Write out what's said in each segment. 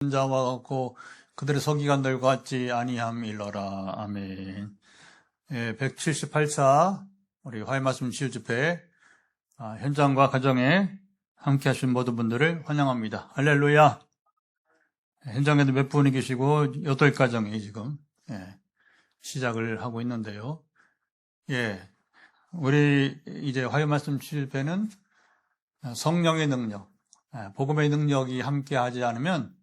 자와 같고 그들의 서기관들과 같지 아니함 일러라. 아멘. 178차 우리 화해말씀 치유집회 현장과 가정에 함께 하신 모든 분들을 환영합니다. 할렐루야. 현장에도 몇 분이 계시고 8가정이 지금 시작을 하고 있는데요. 우리 이제 화해말씀 치유집회는 성령의 능력, 복음의 능력이 함께 하지 않으면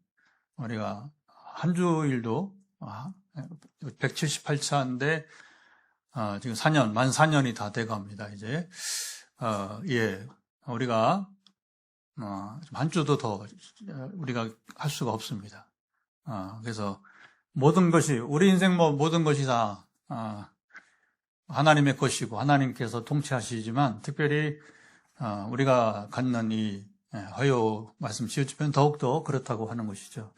우리가 한 주일도 178차인데 지금 만 4년이 다 돼갑니다. 이제 우리가 한 주도 더 우리가 할 수가 없습니다. 그래서 모든 것이 우리 인생 모든 것이 다 하나님의 것이고 하나님께서 통치하시지만 특별히 우리가 갖는 이 화요 말씀 치유집회는 더욱더 그렇다고 하는 것이죠.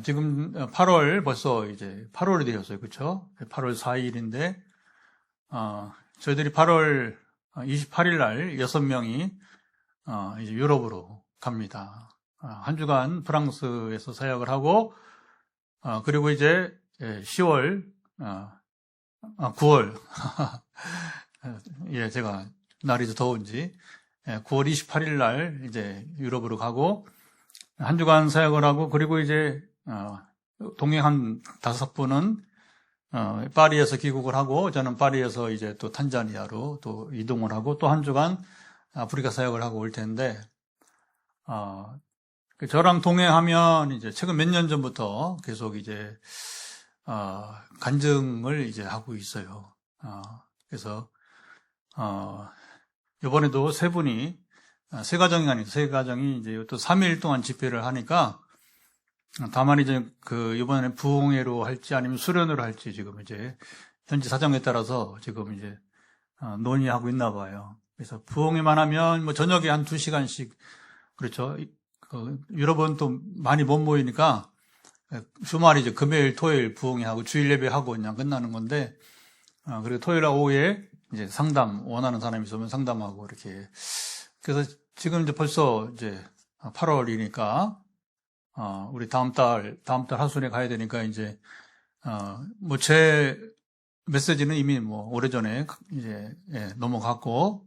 지금 8월 벌써 이제 8월이 되었어요. 그렇죠? 8월 4일인데 저희들이 8월 28일 날 6명이 이제 유럽으로 갑니다. 한 주간 프랑스에서 사역을 하고 그리고 이제 10월 9월 제가 날이 더운지 9월 28일 날 이제 유럽으로 가고 한 주간 사역을 하고 그리고 이제 동행 5분은 파리에서 귀국을 하고 저는 파리에서 이제 또 탄자니아로 또 이동을 하고 또 한 주간 아프리카 사역을 하고 올 텐데 저랑 동행하면 이제 최근 몇 년 전부터 계속 이제 간증을 이제 하고 있어요. 그래서 이번에도 세 가정이 아니고 세 가정이 이제 또 3일 동안 집회를 하니까 다만 이제 이번에 부흥회로 할지 아니면 수련으로 할지 지금 이제 현지 사정에 따라서 지금 이제 논의하고 있나 봐요. 그래서 부흥회만 하면 뭐 저녁에 한 2시간씩 그렇죠. 유럽은 또 많이 못 모이니까 주말 이제 금요일, 토요일 부흥회하고 주일 예배하고 그냥 끝나는 건데 그리고 토요일 오후에 이제 원하는 사람이 있으면 상담하고 이렇게. 그래서 지금 이제 벌써 이제 8월이니까, 우리 다음 달 하순에 가야 되니까 이제, 제 메시지는 이미 오래전에 이제, 넘어갔고,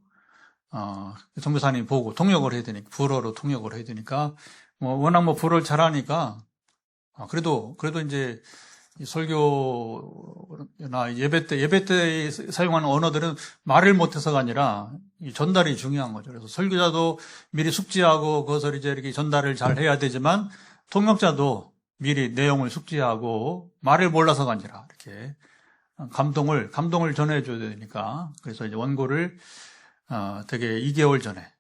선교사님 보고 통역을 해야 되니까, 불어로 통역을 해야 되니까, 워낙 불어를 잘하니까, 그래도 이제, 설교나 예배 때 사용하는 언어들은 말을 못해서가 아니라 전달이 중요한 거죠. 그래서 설교자도 미리 숙지하고 그것을 이제 이렇게 전달을 잘 해야 되지만 통역자도 미리 내용을 숙지하고 말을 몰라서가 아니라 이렇게 감동을 전해줘야 되니까 그래서 이제 원고를 되게 2개월 전에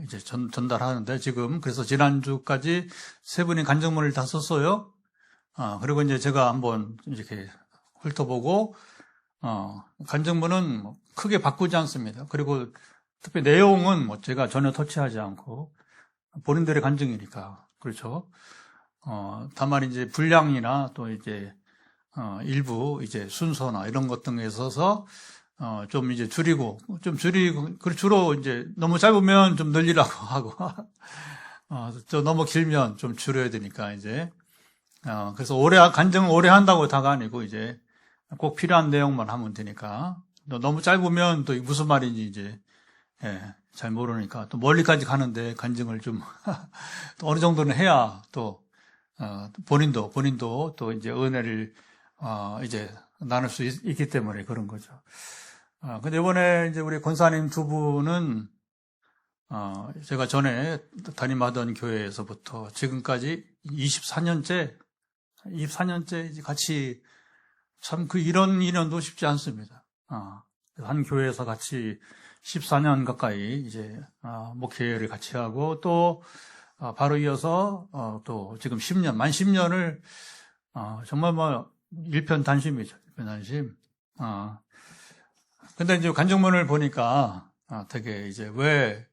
이제 전달하는데 지금 그래서 지난주까지 3분이 간증문을 다 썼어요. 그리고 이제 제가 한번 이렇게 훑어보고, 간증문은 크게 바꾸지 않습니다. 그리고 특히 내용은 제가 전혀 터치하지 않고, 본인들의 간증이니까. 그렇죠. 다만 이제 분량이나 또 이제, 일부 이제 순서나 이런 것 등에 있어서, 좀 이제 줄이고, 주로 이제 너무 짧으면 좀 늘리라고 하고, 또 너무 길면 좀 줄여야 되니까 이제, 그래서 간증을 오래 한다고 다가 아니고 이제 꼭 필요한 내용만 하면 되니까 너무 짧으면 또 무슨 말인지 이제 잘 모르니까 또 멀리까지 가는데 간증을 좀 또 어느 정도는 해야 또 본인도 또 이제 은혜를 이제 나눌 수 있기 때문에 그런 거죠. 근데 이번에 이제 우리 권사님 2분은 제가 전에 담임하던 교회에서부터 지금까지 24년째 이제 같이 참 이런 인연도 쉽지 않습니다. 한 교회에서 같이 14년 가까이 이제 목회를 같이 하고 또 바로 이어서 또 지금 만 10년을 정말 일편단심이죠. 일편단심. 근데 이제 간증문을 보니까 되게 이제 왜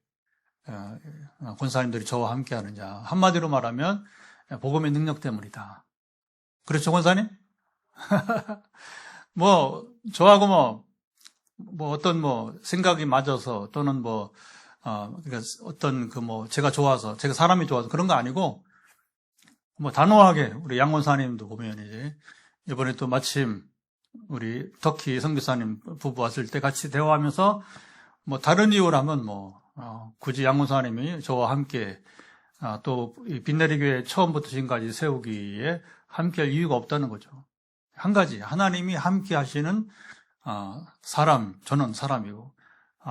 권사님들이 저와 함께 하느냐. 한마디로 말하면 복음의 능력 때문이다. 그렇죠, 권사님? 저하고 어떤 생각이 맞아서 또는 그러니까 어떤 제가 좋아서, 제가 사람이 좋아서 그런 거 아니고 뭐 단호하게 우리 양원사님도 보면 이제 이번에 또 마침 우리 터키 선교사님 부부 왔을 때 같이 대화하면서 뭐 다른 이유라면 굳이 양원사님이 저와 함께 또 빈내리교회 처음부터 지금까지 세우기에 함께할 이유가 없다는 거죠. 한 가지, 하나님이 함께 하시는 사람, 저는 사람이고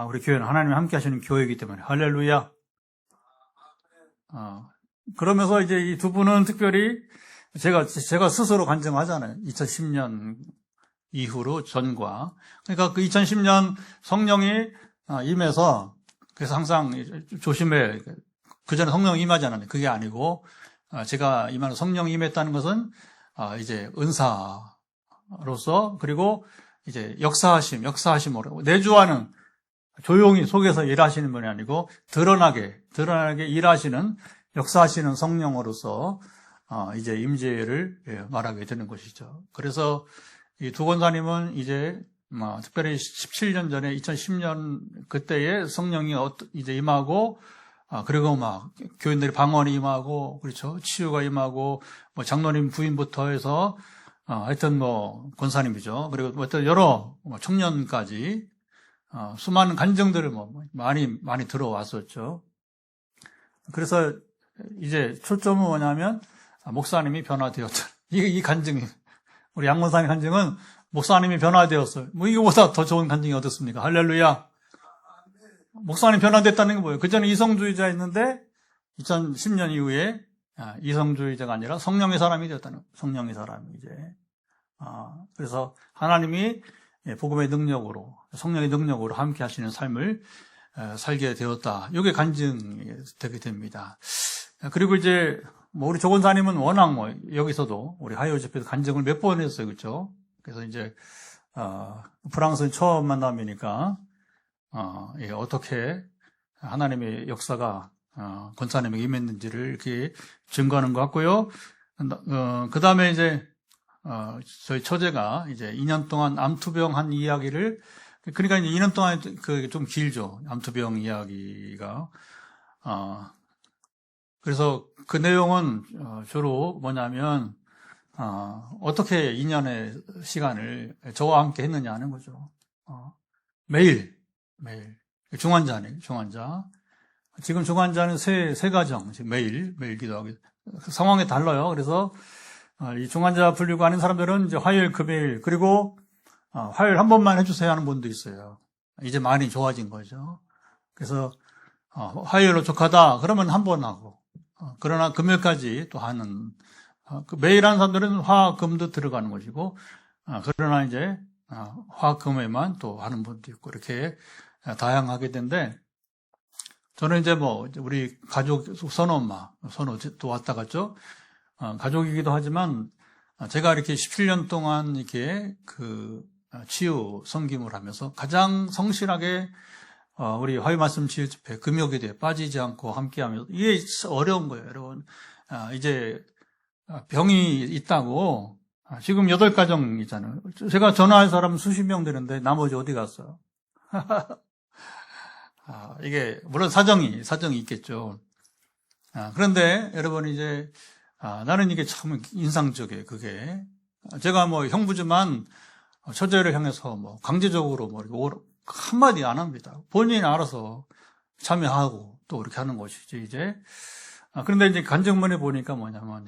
우리 교회는 하나님이 함께 하시는 교회이기 때문에 할렐루야. 그러면서 이제 이 두 분은 특별히 제가 스스로 간증하잖아요. 2010년 이후로 전과. 그러니까 그 2010년 성령이 임해서 그래서 항상 조심해. 그 전에 성령 임하지 않았는데 그게 아니고 제가 임하는 성령이 임했다는 것은 이제 은사로서 그리고 이제 역사하심으로 내주하는 조용히 속에서 일하시는 분이 아니고 드러나게 일하시는 역사하시는 성령으로서 이제 임재를 말하게 되는 것이죠. 그래서 이 두 권사님은 이제 특별히 17년 전에 2010년 그때에 성령이 이제 임하고 그리고 교인들이 방언이 임하고 그렇죠. 치유가 임하고 장로님 부인부터 해서 하여튼 권사님이죠. 그리고 어떤 여러 청년까지 수많은 간증들을 많이 들어왔었죠. 그래서 이제 초점은 뭐냐면 목사님이 변화되었다. 이 간증이 우리 양원사님 간증은 목사님이 변화되었어요. 이거보다 더 좋은 간증이 어떻습니까? 할렐루야. 목사님 변화됐다는 게 뭐예요? 그전에 이성주의자였는데 2010년 이후에 이성주의자가 아니라 성령의 사람이 되었다는 거예요. 성령의 사람이 이제 그래서 하나님이 복음의 능력으로 성령의 능력으로 함께 하시는 삶을 살게 되었다. 이게 간증이 되게 됩니다. 그리고 이제 우리 조 권사님은 워낙 여기서도 우리 하이오 집회에서 간증을 몇 번 했어요. 그렇죠? 그래서 이제 프랑스는 처음 만남이니까 어떻게 하나님의 역사가 권사님에게 임했는지를 이렇게 증거하는 것 같고요. 그 다음에 이제 저희 처제가 이제 2년 동안 암투병 한 이야기를 그러니까 이제 2년 동안 그게 좀 길죠. 암투병 이야기가 그래서 그 내용은 주로 뭐냐면 어떻게 2년의 시간을 저와 함께 했느냐 하는 거죠. 매일 중환자네, 중환자. 지금 중환자는 세 가정, 매일 기도하고 상황이 달라요. 그래서 이 중환자 분류가 아닌 사람들은 이제 화요일, 금요일 그리고 화요일 한 번만 해주세요 하는 분도 있어요. 이제 많이 좋아진 거죠. 그래서 화요일로 족하다 그러면 한 번 하고 그러나 금요일까지 또 하는 매일 하는 사람들은 화, 금도 들어가는 것이고 그러나 이제 화, 금에만 또 하는 분도 있고 이렇게 다양하게 된데 저는 이제 우리 가족 선호도 왔다 갔죠. 가족이기도 하지만 제가 이렇게 17년 동안 이렇게 그 치유 섬김을 하면서 가장 성실하게 우리 화요 말씀 치유 집회 금요기도에 빠지지 않고 함께하면서 이게 어려운 거예요, 여러분. 이제 병이 있다고 지금 8가정이잖아요. 제가 전화할 사람 수십 명 되는데 나머지 어디 갔어요? 이게 물론 사정이 있겠죠. 그런데 여러분 이제 나는 이게 참 인상적이에요. 그게 제가 형부지만 처제를 향해서 강제적으로 한마디 안 합니다. 본인이 알아서 참여하고 또 그렇게 하는 것이지 이제. 그런데 이제 간증문에 보니까 뭐냐면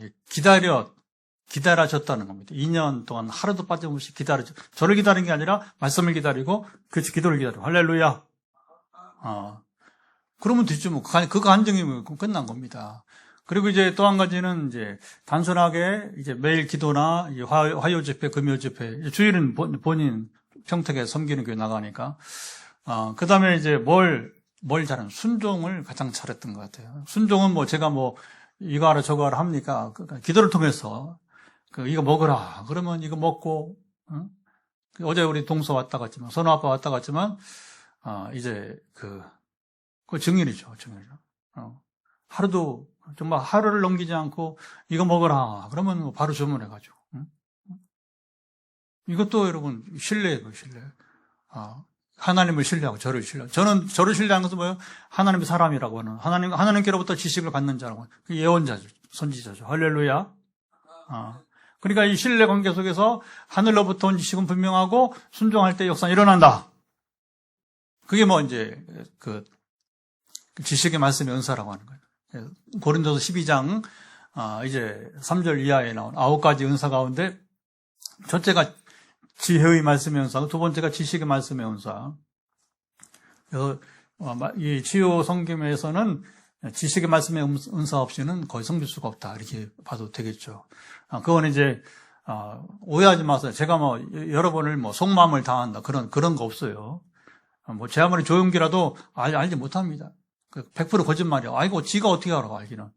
기다려졌다는 겁니다. 2년 동안 하루도 빠짐없이 저를 기다린 게 아니라 말씀을 기다리고 그렇지 기도를 기다리고 할렐루야. 그러면 되죠. 그 간증이 끝난 겁니다. 그리고 이제 또 한 가지는 이제 단순하게 이제 매일 기도나 화요 집회, 금요 집회, 주일은 본인 평택에 섬기는 교회 나가니까 그 다음에 이제 뭘 잘하는 순종을 가장 잘했던 것 같아요. 순종은 제가 이거 하라 저거 하라 합니까? 기도를 통해서 이거 먹으라. 그러면 이거 먹고 어제 우리 동서 왔다 갔지만 선우 아빠 왔다 갔지만 이제 그 증인이죠. 하루도 정말 하루를 넘기지 않고 이거 먹으라. 그러면 바로 주문해가지고. 이것도 여러분 신뢰예요, 신뢰. 하나님을 신뢰하고 저를 신뢰하고. 저는 저를 신뢰하는 것은 뭐예요? 하나님의 사람이라고 하는, 하나님께로부터 지식을 받는 자라고. 그 예언자죠. 선지자죠. 할렐루야. 그러니까 이 신뢰 관계 속에서 하늘로부터 온 지식은 분명하고 순종할 때 역사는 일어난다. 그게 뭐 이제 그 지식의 말씀의 은사라고 하는 거예요. 고린도서 12장 이제 3절 이하에 나온 9가지 은사 가운데 첫째가 지혜의 말씀의 은사고 두 번째가 지식의 말씀의 은사. 그래서 이 치유 성김에서는 지식의 말씀의 은사 없이는 거의 섬길 수가 없다. 이렇게 봐도 되겠죠. 그건 이제 오해하지 마세요. 제가 뭐 여러분을 뭐 속마음을 당한다. 그런 거 없어요. 뭐 제 아무리 조용기라도 알지 못합니다. 100% 거짓말이야. 아이고 지가 어떻게 알아 알기는.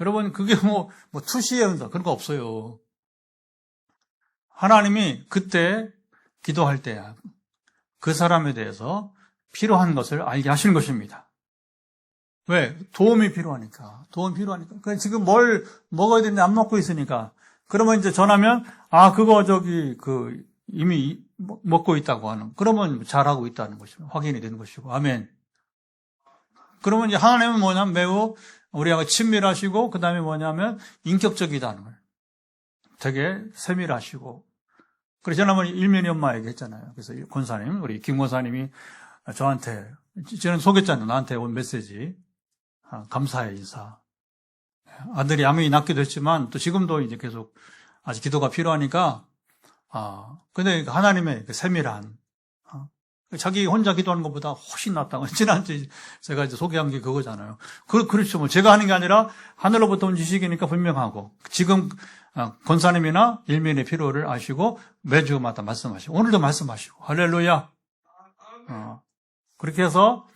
여러분 그게 뭐 투시의 은사 그런 거 없어요. 하나님이 그때 기도할 때 그 사람에 대해서 필요한 것을 알게 하시는 것입니다. 왜? 도움이 필요하니까. 그러니까 지금 뭘 먹어야 되는데 안 먹고 있으니까. 그러면 이제 전하면, 그거 이미 먹고 있다고 하는. 그러면 잘하고 있다는 것이고, 확인이 되는 것이고. 아멘. 그러면 이제 하나님은 뭐냐면 매우 우리하고 친밀하시고, 그 다음에 뭐냐면 인격적이다는 거예요. 되게 세밀하시고. 그래서 지난번에 일면이 엄마 얘기했잖아요. 그래서 권사님, 우리 김 권사님이 저한테, 저는 속였잖아요. 나한테 온 메시지. 감사의 인사. 아들이 암이 낫기도 했지만 또 지금도 이제 계속 아직 기도가 필요하니까 근데 하나님의 그 세밀한 자기 혼자 기도하는 것보다 훨씬 낫다고 지난주에 제가 이제 소개한 게 그거잖아요. 그렇죠. 뭐 제가 하는 게 아니라 하늘로부터 온 지식이니까 분명하고 지금 권사님이나 일면의 필요를 아시고 매주마다 말씀하시고 오늘도 말씀하시고 할렐루야. 그렇게 해서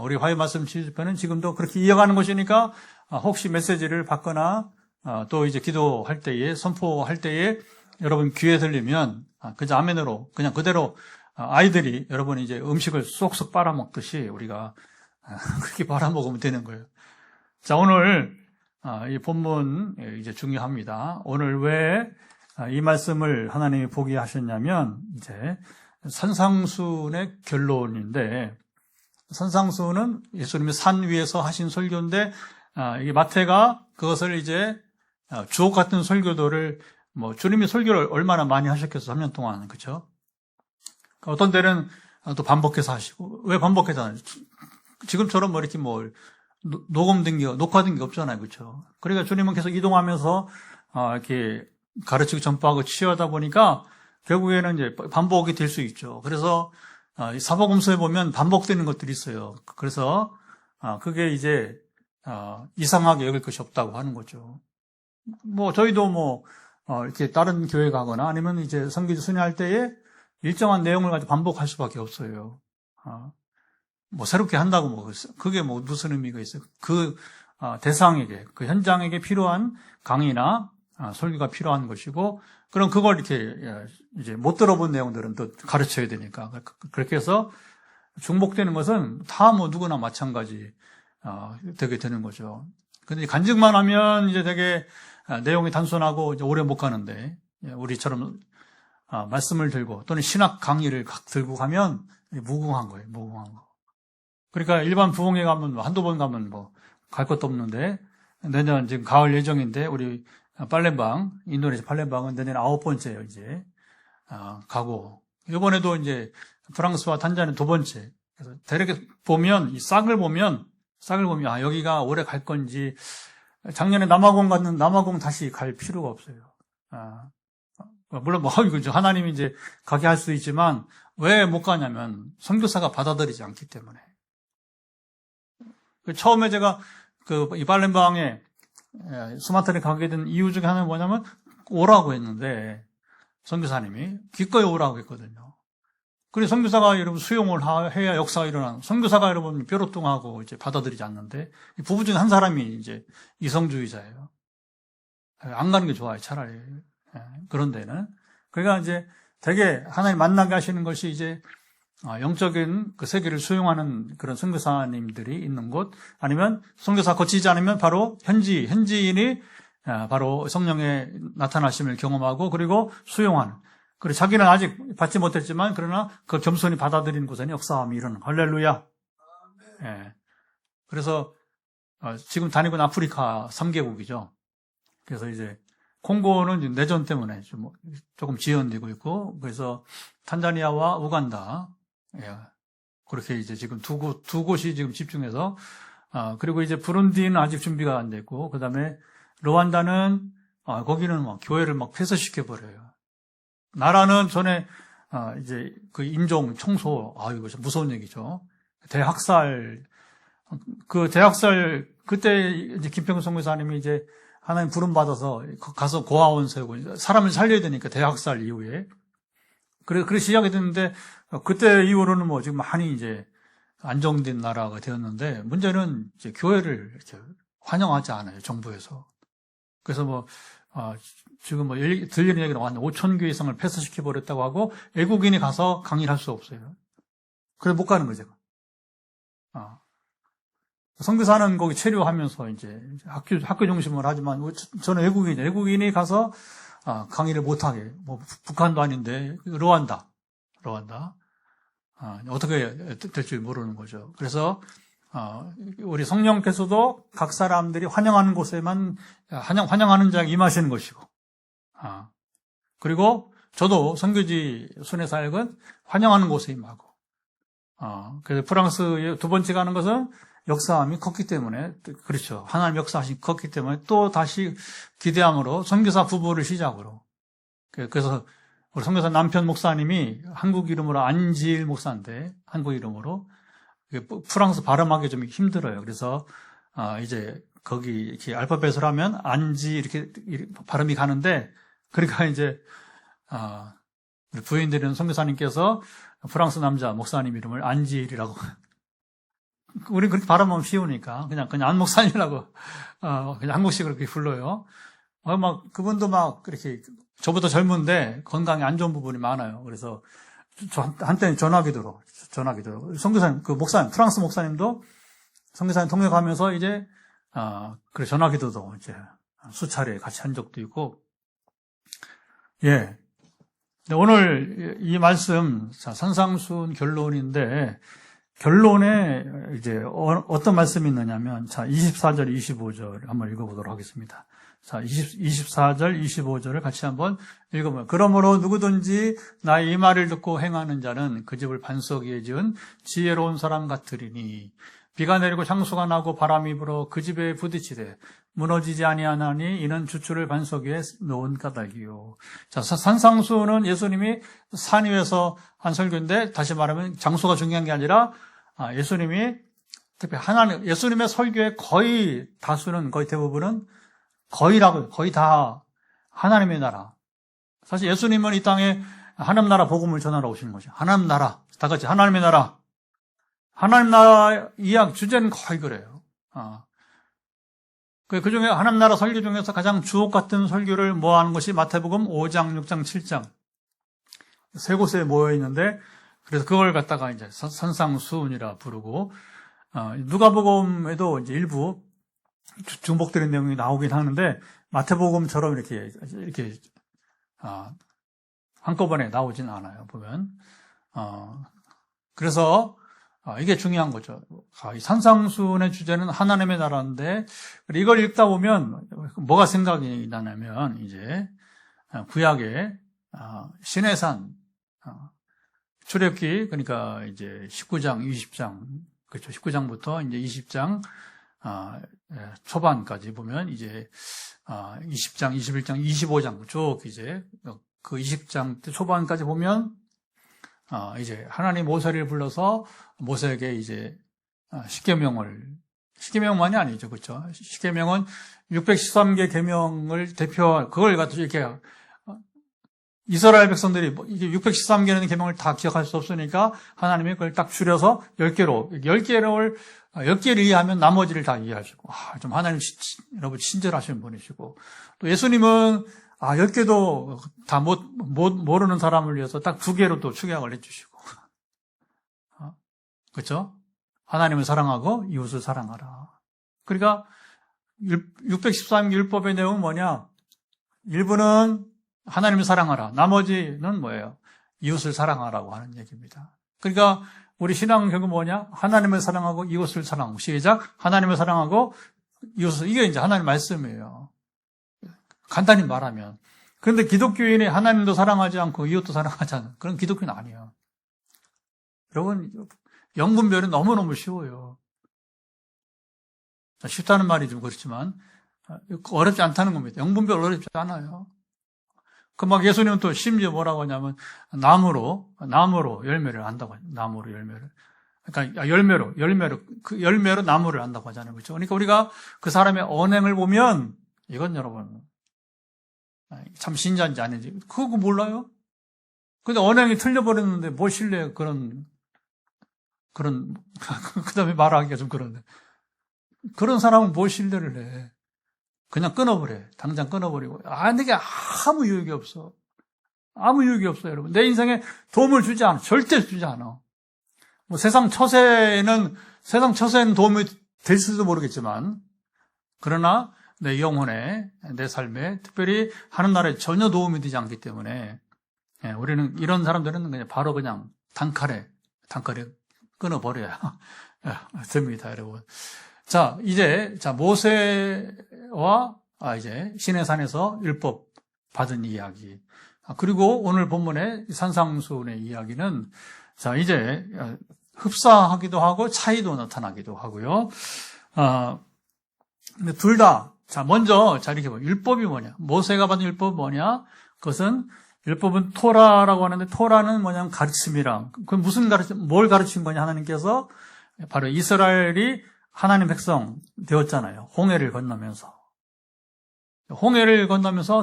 우리 화요 말씀 집회는 지금도 그렇게 이어가는 것이니까 혹시 메시지를 받거나 또 이제 기도할 때에 선포할 때에 여러분 귀에 들리면 그저 아멘으로 그냥 그대로 아이들이 여러분이 이제 음식을 쏙쏙 빨아먹듯이 우리가 그렇게 빨아먹으면 되는 거예요. 자, 오늘 이 본문 이제 중요합니다. 오늘 왜 이 말씀을 하나님이 보게 하셨냐면 이제 산상수훈의 결론인데 산상수훈은 예수님이 산 위에서 하신 설교인데 이게 마태가 그것을 이제 주옥 같은 설교도를 뭐 주님이 설교를 얼마나 많이 하셨겠어 3년 동안 그렇죠? 어떤 때는 또 반복해서 하시고 왜 반복해서 하죠? 지금처럼 뭐 이렇게 뭐 녹화된 게 없잖아요, 그렇죠? 그러니까 주님은 계속 이동하면서 이렇게 가르치고 전파하고 치유하다 보니까 결국에는 이제 반복이 될 수 있죠. 그래서 사복음서에 보면 반복되는 것들이 있어요. 그래서 그게 이제 이상하게 여길 것이 없다고 하는 거죠. 뭐 저희도 뭐 이렇게 다른 교회 가거나 아니면 이제 선교지 순회할 때에 일정한 내용을 가지고 반복할 수밖에 없어요. 뭐 새롭게 한다고 뭐 그게 뭐 무슨 의미가 있어요? 그 대상에게 그 현장에게 필요한 강의나 설교가 필요한 것이고 그럼 그걸 이렇게 이제 못 들어본 내용들은 또 가르쳐야 되니까 그렇게 해서 중복되는 것은 다 뭐 누구나 마찬가지 되게 되는 거죠. 근데 간증만 하면 이제 되게 내용이 단순하고 이제 오래 못 가는데 우리처럼 말씀을 들고 또는 신학 강의를 들고 가면 무궁한 거예요. 무궁한 거. 그러니까 일반 부흥회 가면 한두 번 가면 뭐 갈 것도 없는데 내년 지금 가을 예정인데 우리 팔렘방 인도네시아 팔렘방은 내년 9번째예요 이제 가고 이번에도 이제 프랑스와 탄자니아 2번째. 그래서 대략 보면 이 싹을 보면 여기가 오래 갈 건지 작년에 남아공 다시 갈 필요가 없어요. 물론 뭐 이거 하나님이 이제 가게 할 수 있지만 왜 못 가냐면 선교사가 받아들이지 않기 때문에. 처음에 제가 이 발렌방에 수마트라에 가게 된 이유 중에 하나는 뭐냐면 오라고 했는데 선교사님이 기꺼이 오라고 했거든요. 그래서 선교사가 여러분 수용을 해야 역사가 일어나는. 선교사가 여러분 뾰로뚱하고 이제 받아들이지 않는데 부부 중에 한 사람이 이제 이성주의자예요. 안 가는 게 좋아요, 차라리. 그런 데는. 그러니까 이제 되게 하나님 만나게 하시는 것이 이제 영적인 그 세계를 수용하는 그런 선교사님들이 있는 곳 아니면 선교사 거치지 않으면 바로 현지인이 바로 성령의 나타나심을 경험하고 그리고 수용하는 그리고 자기는 아직 받지 못했지만 그러나 그 겸손히 받아들인 곳에는 역사함이 일어나는 할렐루야. 예. 그래서 지금 다니고 있는 아프리카 3개국이죠. 그래서 이제 콩고는 이제 내전 때문에 조금 지연되고 있고, 그래서 탄자니아와 우간다, 예. 그렇게 이제 지금 두 곳이 지금 집중해서, 그리고 이제 부룬디는 아직 준비가 안 됐고, 그 다음에 르완다는, 거기는 막 교회를 막 폐쇄시켜버려요. 나라는 전에, 이제 그 인종 청소, 이거 좀 무서운 얘기죠. 대학살, 그때 이제 김평수 선교사님이 이제 하나님 부름받아서 가서 고아원 세우고, 사람을 살려야 되니까 대학살 이후에. 그래 시작이 됐는데, 그때 이후로는 뭐 지금 많이 이제 안정된 나라가 되었는데, 문제는 이제 교회를 이렇게 환영하지 않아요, 정부에서. 그래서 뭐, 지금 뭐 들리는 얘기는 한 5천 교 이상을 폐쇄시켜버렸다고 하고, 외국인이 가서 강의를 할 수 없어요. 그래서 못 가는 거죠. 선교사는 거기 체류하면서 이제 학교 중심으로 하지만, 저는 외국인이 가서 강의를 못하게, 뭐 북한도 아닌데 르완다 어떻게 될지 모르는 거죠. 그래서 우리 성령께서도 각 사람들이 환영하는 곳에만 환영하는 자에게 임하시는 것이고, 그리고 저도 선교지 순회사역은 환영하는 곳에 임하고, 그래서 프랑스에 두 번째 가는 것은 역사함이 컸기 때문에, 그렇죠. 하나님 역사하심이 컸기 때문에 또 다시 기대함으로 선교사 부부를 시작으로. 그래서 우리 선교사 남편 목사님이 한국 이름으로 안지일 목사인데, 한국 이름으로 프랑스 발음하기 좀 힘들어요. 그래서 이제 거기 이렇게 알파벳을 하면 안지 이렇게 발음이 가는데, 그러니까 이제 우리 부인들은 선교사님께서 프랑스 남자 목사님 이름을 안지일이라고. 우린 그렇게 발음하면 쉬우니까 그냥 안 목사님이라고 그냥 한국식으로 그렇게 불러요. 막 그분도 막 그렇게 저보다 젊은데 건강에 안 좋은 부분이 많아요. 그래서 한때는 전화기도로 선교사님, 그 목사님, 프랑스 목사님도 선교사님 통역하면서 이제 그래 전화기도도 이제 수차례 같이 한 적도 있고. 예. 오늘 이 말씀 산상수훈 결론인데, 결론에 이제 어떤 말씀이 있느냐면, 24절, 25절 한번 읽어보도록 하겠습니다. 24절, 25절을 같이 한번 읽어보면, 그러므로 누구든지 나의 이 말을 듣고 행하는 자는 그 집을 반석 위에 지은 지혜로운 사람 같으리니, 비가 내리고 창수가 나고 바람이 불어 그 집에 부딪히되 무너지지 아니하나니 이는 주추를 반석 위에 놓은 까닭이요. 산상수훈은 예수님이 산 위에서 한 설교인데, 다시 말하면 장소가 중요한 게 아니라 예수님이 특히 예수님의 설교의 거의 다수는, 거의 대부분은 거의 다 하나님의 나라. 사실 예수님은 이 땅에 하나님 나라 복음을 전하러 오신 거죠. 하나님 나라, 다 같이 하나님의 나라. 하나님 나라 이야기 주제는 거의 그래요. 그 중에 하나님 나라 설교 중에서 가장 주옥 같은 설교를 모아하는 것이 마태복음 5장, 6장, 7장. 세 곳에 모여 있는데, 그래서 그걸 갖다가 이제 산상수훈이라 부르고, 누가복음에도 이제 일부 중복되는 내용이 나오긴 하는데, 마태복음처럼 이렇게 한꺼번에 나오진 않아요, 보면. 그래서 이게 중요한 거죠. 이 산상수훈의 주제는 하나님의 나라인데, 이걸 읽다 보면 뭐가 생각이 나냐면, 이제 구약의 시내산 출애굽기, 그러니까 이제 19장, 20장, 그렇죠. 19장부터 이제 20장 초반까지 보면 이제 20장, 21장, 25장 쭉 이제 그 20장 초반까지 보면 이제 하나님 모세를 불러서 모세에게 이제 십계명만이 아니죠, 그렇죠? 십계명은 613개 계명을 그걸 갖다 이렇게 이스라엘 백성들이 이게 613개는 계명을 다 기억할 수 없으니까 하나님이 그걸 딱 줄여서 10개를 이해하면 나머지를 다 이해하시고, 좀 하나님 여러분 친절하신 분이시고, 또 예수님은 10개도 다 모르는 사람을 위해서 딱 2개로 또 축약을 해주시고, 그렇죠? 하나님을 사랑하고 이웃을 사랑하라. 그러니까 613개 율법의 내용은 뭐냐? 일부는 하나님을 사랑하라. 나머지는 뭐예요? 이웃을 사랑하라고 하는 얘기입니다. 그러니까 우리 신앙은 결국 뭐냐? 하나님을 사랑하고 이웃을 사랑하고. 시작. 하나님을 사랑하고 이웃을. 이게 이제 하나님 말씀이에요. 간단히 말하면. 그런데 기독교인이 하나님도 사랑하지 않고 이웃도 사랑하지 않는 그런 기독교는 아니에요. 여러분, 영분별은 너무너무 쉬워요. 쉽다는 말이 좀 그렇지만 어렵지 않다는 겁니다. 영분별 어렵지 않아요. 그 막 예수님은 또 심지어 뭐라고 하냐면 나무로 열매를 안다고 하죠. 나무로 열매를. 그러니까 열매로 나무를 안다고 하잖아요. 그렇죠? 그러니까 우리가 그 사람의 언행을 보면 이건 여러분 참 신자인지 아닌지 그거 몰라요? 근데 언행이 틀려버렸는데 뭘 신뢰해요? 그런 그다음에 말하기가 좀 그런데 그런 사람은 뭘 신뢰를 해? 그냥 끊어버려. 당장 끊어버리고. 이게 아무 유익이 없어. 아무 유익이 없어요, 여러분. 내 인생에 도움을 주지 않아. 절대 주지 않아. 뭐 세상 처세는 도움이 될 수도 모르겠지만, 그러나 내 영혼에, 내 삶에, 특별히 하는 나라에 전혀 도움이 되지 않기 때문에, 우리는 이런 사람들은 그냥 바로 그냥 단칼에 끊어버려야 됩니다, 여러분. 자, 이제, 모세와, 이제, 시내산에서 율법 받은 이야기. 그리고 오늘 본문의 산상수훈의 이야기는, 자, 이제, 흡사하기도 하고, 차이도 나타나기도 하고요. 근데 둘 다, 자, 먼저, 이렇게 보면, 율법이 뭐냐? 모세가 받은 율법이 뭐냐? 그것은, 율법은 토라라고 하는데, 토라는 뭐냐면 가르침이랑, 그건 뭘 가르친 거냐? 하나님께서, 바로 이스라엘이 하나님 백성 되었잖아요. 홍해를 건너면서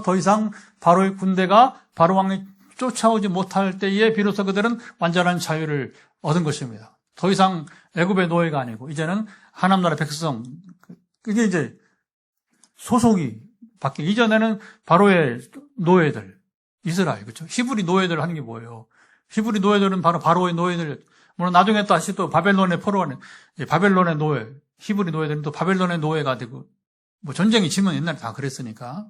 더 이상 바로의 군대가 바로 왕이 쫓아오지 못할 때에 비로소 그들은 완전한 자유를 얻은 것입니다. 더 이상 애굽의 노예가 아니고 이제는 하나님 나라 백성. 그게 이제 소속이 바뀌고 이전에는 바로의 노예들 이스라엘 그렇죠. 히브리 노예들 하는 게 뭐예요? 히브리 노예들은 바로 바로의 노예들. 물론 나중에 다시 또 바벨론의 포로가 바벨론의 노예, 히브리 노예들은 또 바벨론의 노예가 되고 뭐 전쟁이 지면 옛날에 다 그랬으니까.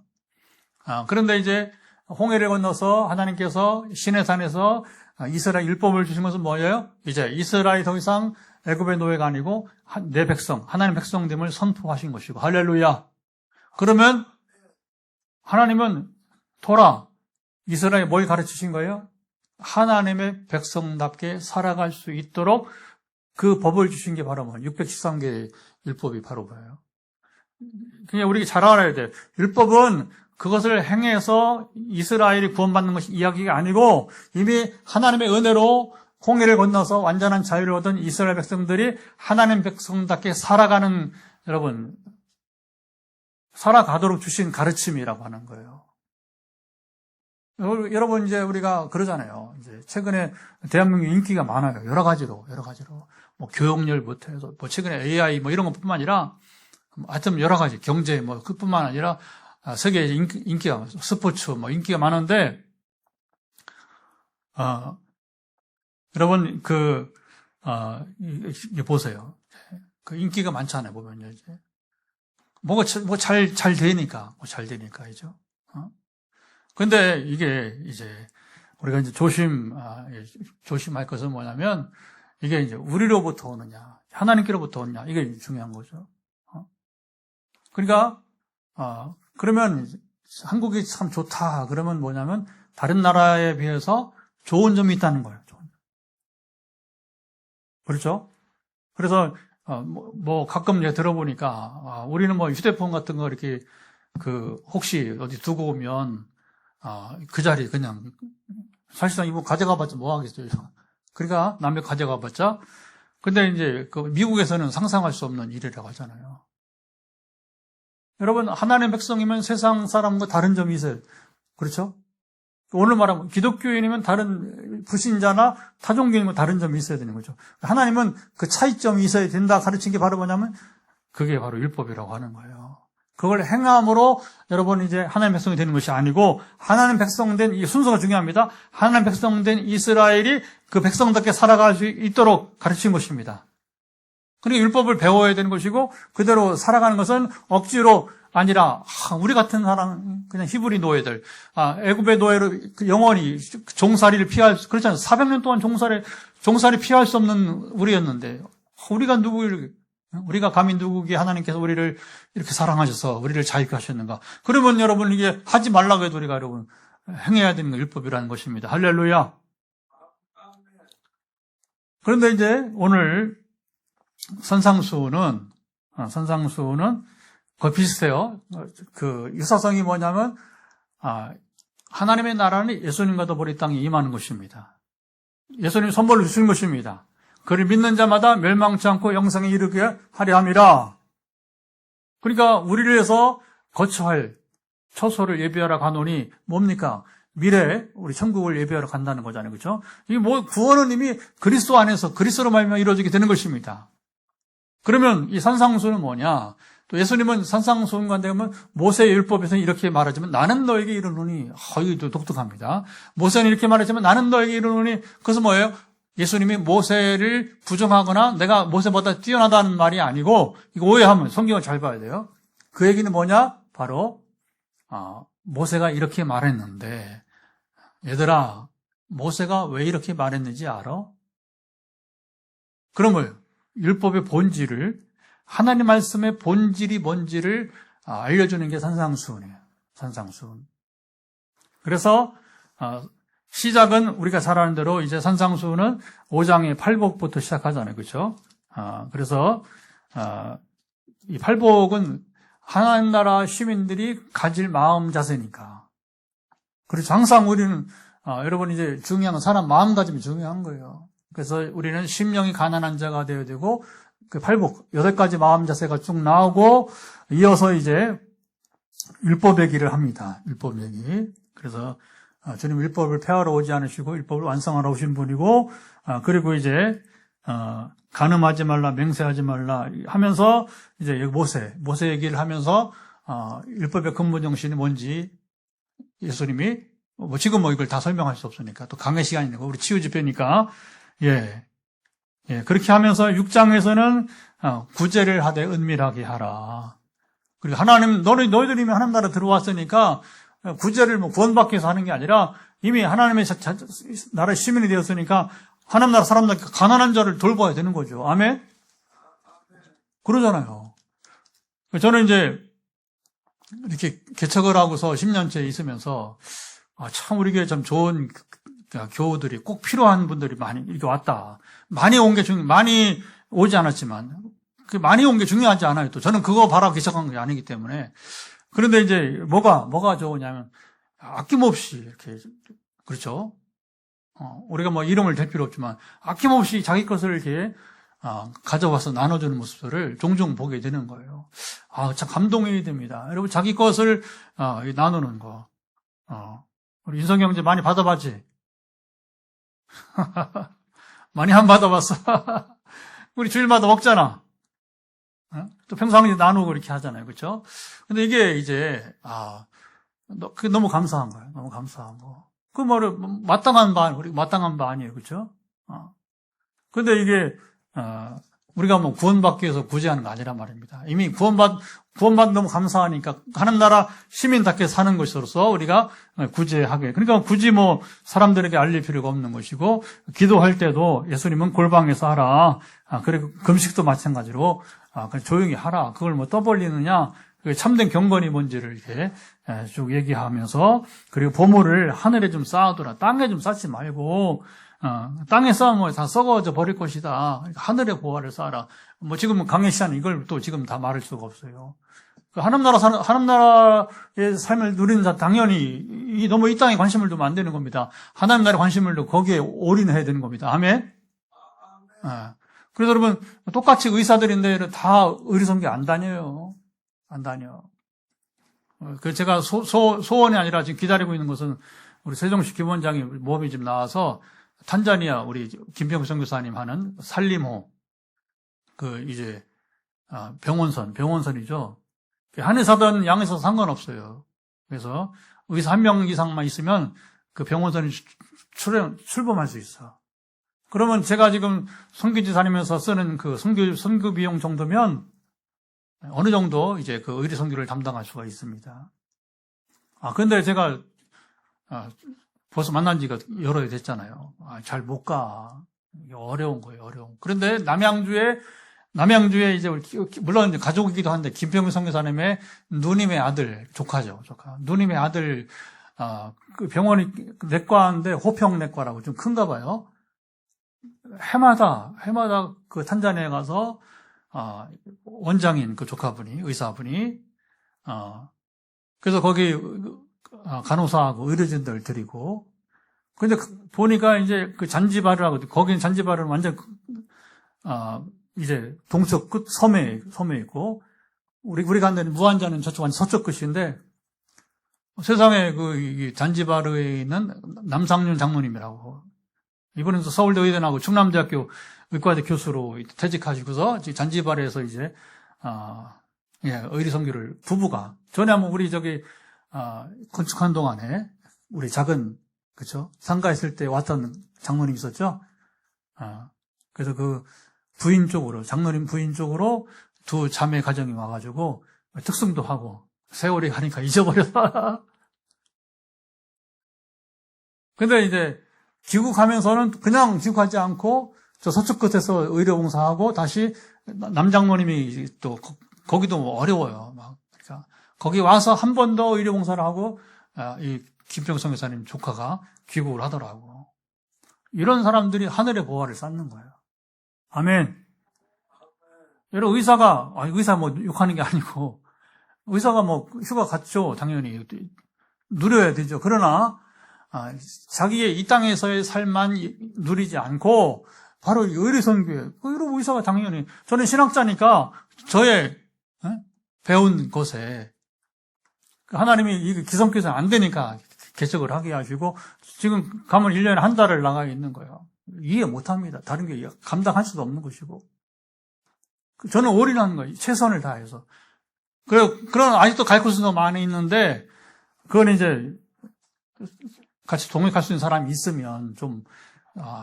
그런데 이제 홍해를 건너서 하나님께서 시내산에서 이스라엘 율법을 주신 것은 뭐예요? 이제 이스라엘이 더 이상 애굽의 노예가 아니고 내 백성, 하나님 백성됨을 선포하신 것이고 할렐루야. 그러면 하나님은 토라 이스라엘에 뭘 가르치신 거예요? 하나님의 백성답게 살아갈 수 있도록 그 법을 주신 게 바로 613개의 율법이 바로 뭐예요? 그냥 우리가 잘 알아야 돼요. 율법은 그것을 행해서 이스라엘이 구원받는 것이 이야기가 아니고 이미 하나님의 은혜로 홍해를 건너서 완전한 자유를 얻은 이스라엘 백성들이 하나님 백성답게 살아가는 여러분 살아가도록 주신 가르침이라고 하는 거예요. 여러분, 이제 우리가 그러잖아요. 이제 최근에 대한민국 인기가 많아요. 여러 가지로. 뭐 교육열부터 해서, 뭐 최근에 AI 뭐 이런 것뿐만 아니라, 하여튼 여러 가지, 경제 뭐 그뿐만 아니라, 세계에 인기가, 스포츠 뭐 인기가 많은데, 여러분, 보세요. 그 인기가 많잖아요. 보면요, 이제. 잘 되니까, 이죠. 근데 이게 이제 우리가 이제 조심할 것은 뭐냐면 이게 이제 우리로부터 오느냐, 하나님께로부터 오느냐 이게 중요한 거죠. 그러니까 그러면 한국이 참 좋다. 그러면 뭐냐면 다른 나라에 비해서 좋은 점이 있다는 거예요. 그렇죠? 그래서 뭐 가끔 이제 들어보니까 우리는 뭐 휴대폰 같은 거 이렇게 혹시 어디 두고 오면 그 자리 그냥 사실상 이거 가져가봤자 뭐 하겠어요. 그러니까 남의 가져가봤자. 근데 이제 미국에서는 상상할 수 없는 일이라고 하잖아요. 여러분 하나님의 백성이면 세상 사람과 다른 점이 있어요. 그렇죠? 오늘 말하면 기독교인이면 다른 불신자나 타종교인이면 다른 점이 있어야 되는 거죠. 하나님은 그 차이점이 있어야 된다 가르친 게 바로 뭐냐면 그게 바로 율법이라고 하는 거예요. 그걸 행함으로 여러분 이제 하나님 백성이 되는 것이 아니고 하나님 백성된 이 순서가 중요합니다. 하나님 백성된 이스라엘이 그 백성답게 살아갈 수 있도록 가르친 것입니다. 그러니까 율법을 배워야 되는 것이고 그대로 살아가는 것은 억지로 아니라 우리 같은 사람 그냥 히브리 노예들 애굽의 노예로 영원히 종살이를 피할 수 그렇잖아요. 400년 동안 종살이 피할 수 없는 우리였는데 우리가 감히 누구게 하나님께서 우리를 이렇게 사랑하셔서 우리를 자유케 하셨는가? 그러면 여러분 이게 하지 말라고 해도 우리가 여러분 행해야 되는 거 율법이라는 것입니다. 할렐루야. 그런데 이제 오늘 선상수훈은 거의 비슷해요. 그 유사성이 뭐냐면 하나님의 나라는 예수님과 더불어 이 땅에 임하는 것입니다. 예수님이 선물을 주신 것입니다. 그를 믿는 자마다 멸망치 않고 영생에 이르게 하려 함이라. 그러니까 우리를 위해서 거처할 처소를 예비하러 가노니 뭡니까? 미래에 우리 천국을 예비하러 간다는 거잖아요. 그렇죠? 이게 구원은 이미 그리스도 안에서 그리스도로 말미암아 이루어지게 되는 것입니다. 그러면 이 산상수훈은 뭐냐? 또 예수님은 산상수훈과 되면 모세의 율법에서는 이렇게 말하지만 나는 너에게 이르노니 이거 독특합니다. 모세는 이렇게 말하지만 나는 너에게 이르노니 그것은 뭐예요? 예수님이 모세를 부정하거나 내가 모세보다 뛰어나다는 말이 아니고 이거 오해하면 성경을 잘 봐야 돼요. 그 얘기는 뭐냐? 바로 모세가 이렇게 말했는데 얘들아 모세가 왜 이렇게 말했는지 알아? 그러면 율법의 본질을 하나님 말씀의 본질이 뭔지를 알려주는 게 산상수훈이에요. 산상수훈. 그래서 시작은 우리가 잘 아는 대로 이제 산상수훈은 5장의 팔복부터 시작하잖아요. 그렇죠? 그래서 이 팔복은 하나님 나라 시민들이 가질 마음 자세니까. 그래서 항상 우리는 여러분 이제 중요한 건 사람 마음가짐이 중요한 거예요. 그래서 우리는 심령이 가난한 자가 되어야 되고 그 팔복 8가지 마음 자세가 쭉 나오고 이어서 이제 율법의 길을 합니다. 율법의 길. 그래서 주님 율법을 폐하러 오지 않으시고 율법을 완성하러 오신 분이고 그리고 이제 간음하지 말라 맹세하지 말라 하면서 이제 모세 얘기를 하면서 율법의 근본 정신이 뭔지 예수님이 지금 이걸 다 설명할 수 없으니까 또 강의 시간이니까 우리 치유 집회니까 그렇게 하면서 6장에서는 구제를 하되 은밀하게 하라. 그리고 하나님 너희들이 이미 하나님 나라 들어왔으니까 구제를 구원받기 위해서 하는 게 아니라 이미 하나님의 나라의 시민이 되었으니까 하나님 나라 사람들 가난한 자를 돌봐야 되는 거죠. 아멘? 그러잖아요. 저는 이제 이렇게 개척을 하고서 10년째 있으면서 참 우리 교회 참 좋은 교우들이 꼭 필요한 분들이 많이 이렇게 왔다. 많이 오지 않았지만 그 많이 온 게 중요하지 않아요. 또 저는 그거 바라고 개척한 게 아니기 때문에. 그런데 이제 뭐가 좋으냐면 아낌없이 이렇게 그렇죠. 우리가 이름을 댈 필요 없지만 아낌없이 자기 것을 이렇게 가져와서 나눠주는 모습들을 종종 보게 되는 거예요. 참 감동이 됩니다. 여러분 자기 것을 나누는 거. 우리 인성 형제 많이 받아봤지? 많이 안 받아봤어. 우리 주일마다 먹잖아. 또 평상시에 나누고 이렇게 하잖아요. 그렇죠? 근데 이게 이제 그게 너무 감사한 거예요. 너무 감사한 거. 그 말을 마땅한 바 아니에요. 그렇죠? 근데 이게 우리가 구원받기 위해서 구제하는 거 아니란 말입니다. 이미 구원받 너무 감사하니까 하나님 나라 시민답게 사는 것으로서 우리가 구제하게. 그러니까 굳이 사람들에게 알릴 필요가 없는 것이고 기도할 때도 예수님은 골방에서 하라. 그리고 금식도 마찬가지로 그냥 조용히 하라. 그걸 떠벌리느냐? 참된 경건이 뭔지를 이렇게 쭉 얘기하면서 그리고 보물을 하늘에 좀 쌓아두라. 땅에 좀 쌓지 말고 땅에 쌓으면 다 썩어져 버릴 것이다. 하늘에 보화를 쌓아라. 지금 강의 시간에 이걸 또 지금 다 말할 수가 없어요. 하나님 나라의 삶을 누리는 자 당연히 너무 이 땅에 관심을 두면 안 되는 겁니다. 하나님 나라에 관심을 두고 거기에 올인해야 되는 겁니다. 아멘? 그래서 여러분 똑같이 의사들인데 다 의료선교 안 다녀요. 안 다녀. 제가 소원이 아니라 지금 기다리고 있는 것은 우리 세종시 김원장이 모험이 좀 나와서 탄자니아 우리 김병수 선교사님 하는 살림호 이제 병원선이죠. 한의사든 양의사든 상관없어요. 그래서 의사 1명 이상만 있으면 그 병원선이 출범할 수 있어. 그러면 제가 지금 선교지 다니면서 쓰는 그 선교 비용 정도면 어느 정도 이제 그 의리 선교를 담당할 수가 있습니다. 근데 제가, 벌써 만난 지가 여러 해 됐잖아요. 잘 못 가. 어려운 거예요, 어려운. 그런데 남양주에 이제, 물론 이제 가족이기도 한데, 김평규 선교사님의 누님의 아들, 조카죠, 조카. 누님의 아들, 그 병원이 내과인데, 호평내과라고 좀 큰가 봐요. 해마다 그 탄자니아에 가서, 원장인 그 조카분이, 의사분이, 그래서 거기, 간호사하고 의료진들 드리고, 근데 보니까 이제 그 잔지바르라고, 거긴 잔지바르는 완전, 이제 동쪽 끝 섬에 있고, 우리가 한다는 무한자는 저쪽 완전 서쪽 끝인데, 세상에 그 잔지바르에 있는 남상윤 장로님이라고, 이분은 서울대 의대나고 충남대학교 의과대 교수로 퇴직하시고서 잔지바르에서 이제, 의리 선교를 부부가, 전에 한번 우리 건축한 동안에, 우리 작은, 그쵸? 상가 있을 때 왔던 장로님 있었죠? 그래서 그 장로님 부인 쪽으로 두 자매 가정이 와가지고, 특승도 하고, 세월이 가니까 잊어버렸다. 근데 이제, 귀국하면서는 그냥 귀국하지 않고, 저 서쪽 끝에서 의료봉사하고, 다시 남장로님이 또, 거기도 어려워요. 그러니까 거기 와서 한 번 더 의료봉사를 하고, 이 김평규 선교사님 조카가 귀국을 하더라고. 이런 사람들이 하늘의 보화를 쌓는 거예요. 아멘. 여러분, 의사 뭐 욕하는 게 아니고, 의사가 뭐 휴가 갔죠. 당연히. 누려야 되죠. 그러나, 자기의 이 땅에서의 삶만 누리지 않고, 바로 의리 선교에, 이런 의사가 당연히, 저는 신학자니까, 저의, 배운 것에, 하나님이 이 기성교사 안 되니까 개척을 하게 하시고, 지금 가면 1년에 한 달을 나가 있는 거예요. 이해 못 합니다. 다른 게 감당할 수도 없는 것이고. 저는 올인하는 거예요. 최선을 다해서. 그런 아직도 가르칠 수도 많이 있는데, 그건 이제, 같이 동역할 수 있는 사람이 있으면 좀,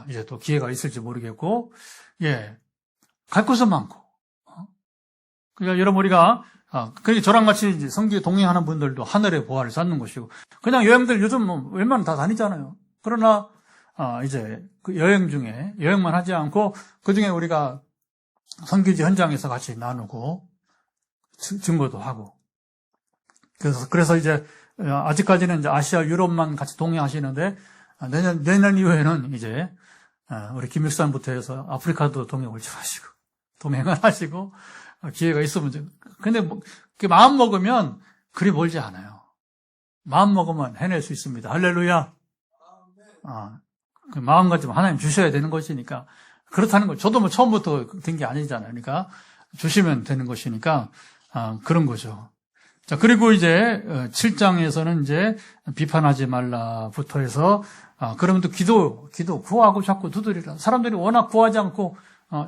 이제 또 기회가 있을지 모르겠고, 가르칠 수 많고. 그러니까 여러분 우리가, 저랑 같이 이제 선교에 동행하는 분들도 하늘의 보화를 쌓는 것이고, 그냥 여행들 요즘 뭐 웬만하면 다 다니잖아요. 그러나, 이제 그 여행만 하지 않고, 그 중에 우리가 선교지 현장에서 같이 나누고, 증거도 하고. 그래서 이제, 아직까지는 이제 아시아, 유럽만 같이 동행하시는데, 내년 이후에는 이제, 우리 김육산부터 해서 아프리카도 동행을 하시고, 기회가 있으면, 근데 뭐, 마음 먹으면 그리 멀지 않아요. 마음 먹으면 해낼 수 있습니다. 할렐루야. 그 마음가짐 하나님 주셔야 되는 것이니까, 그렇다는 거, 저도 뭐 처음부터 된 게 아니잖아요. 그러니까, 주시면 되는 것이니까, 그런 거죠. 자, 그리고 이제, 7장에서는 이제, 비판하지 말라부터 해서, 그러면 또 기도, 구하고 자꾸 두드리라. 사람들이 워낙 구하지 않고,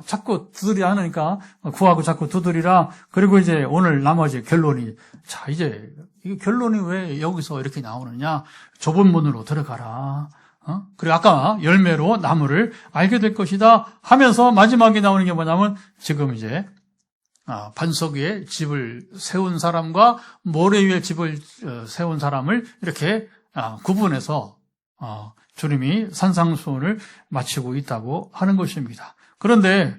자꾸 두드리라 하니까, 구하고 자꾸 두드리라. 그리고 이제 오늘 나머지 결론이, 자, 이제, 이 결론이 왜 여기서 이렇게 나오느냐. 좁은 문으로 들어가라. 그리고 아까 열매로 나무를 알게 될 것이다 하면서 마지막에 나오는 게 뭐냐면, 지금 이제, 반석 위에 집을 세운 사람과 모래 위에 집을 세운 사람을 이렇게 구분해서 주님이 산상수훈을 마치고 있다고 하는 것입니다. 그런데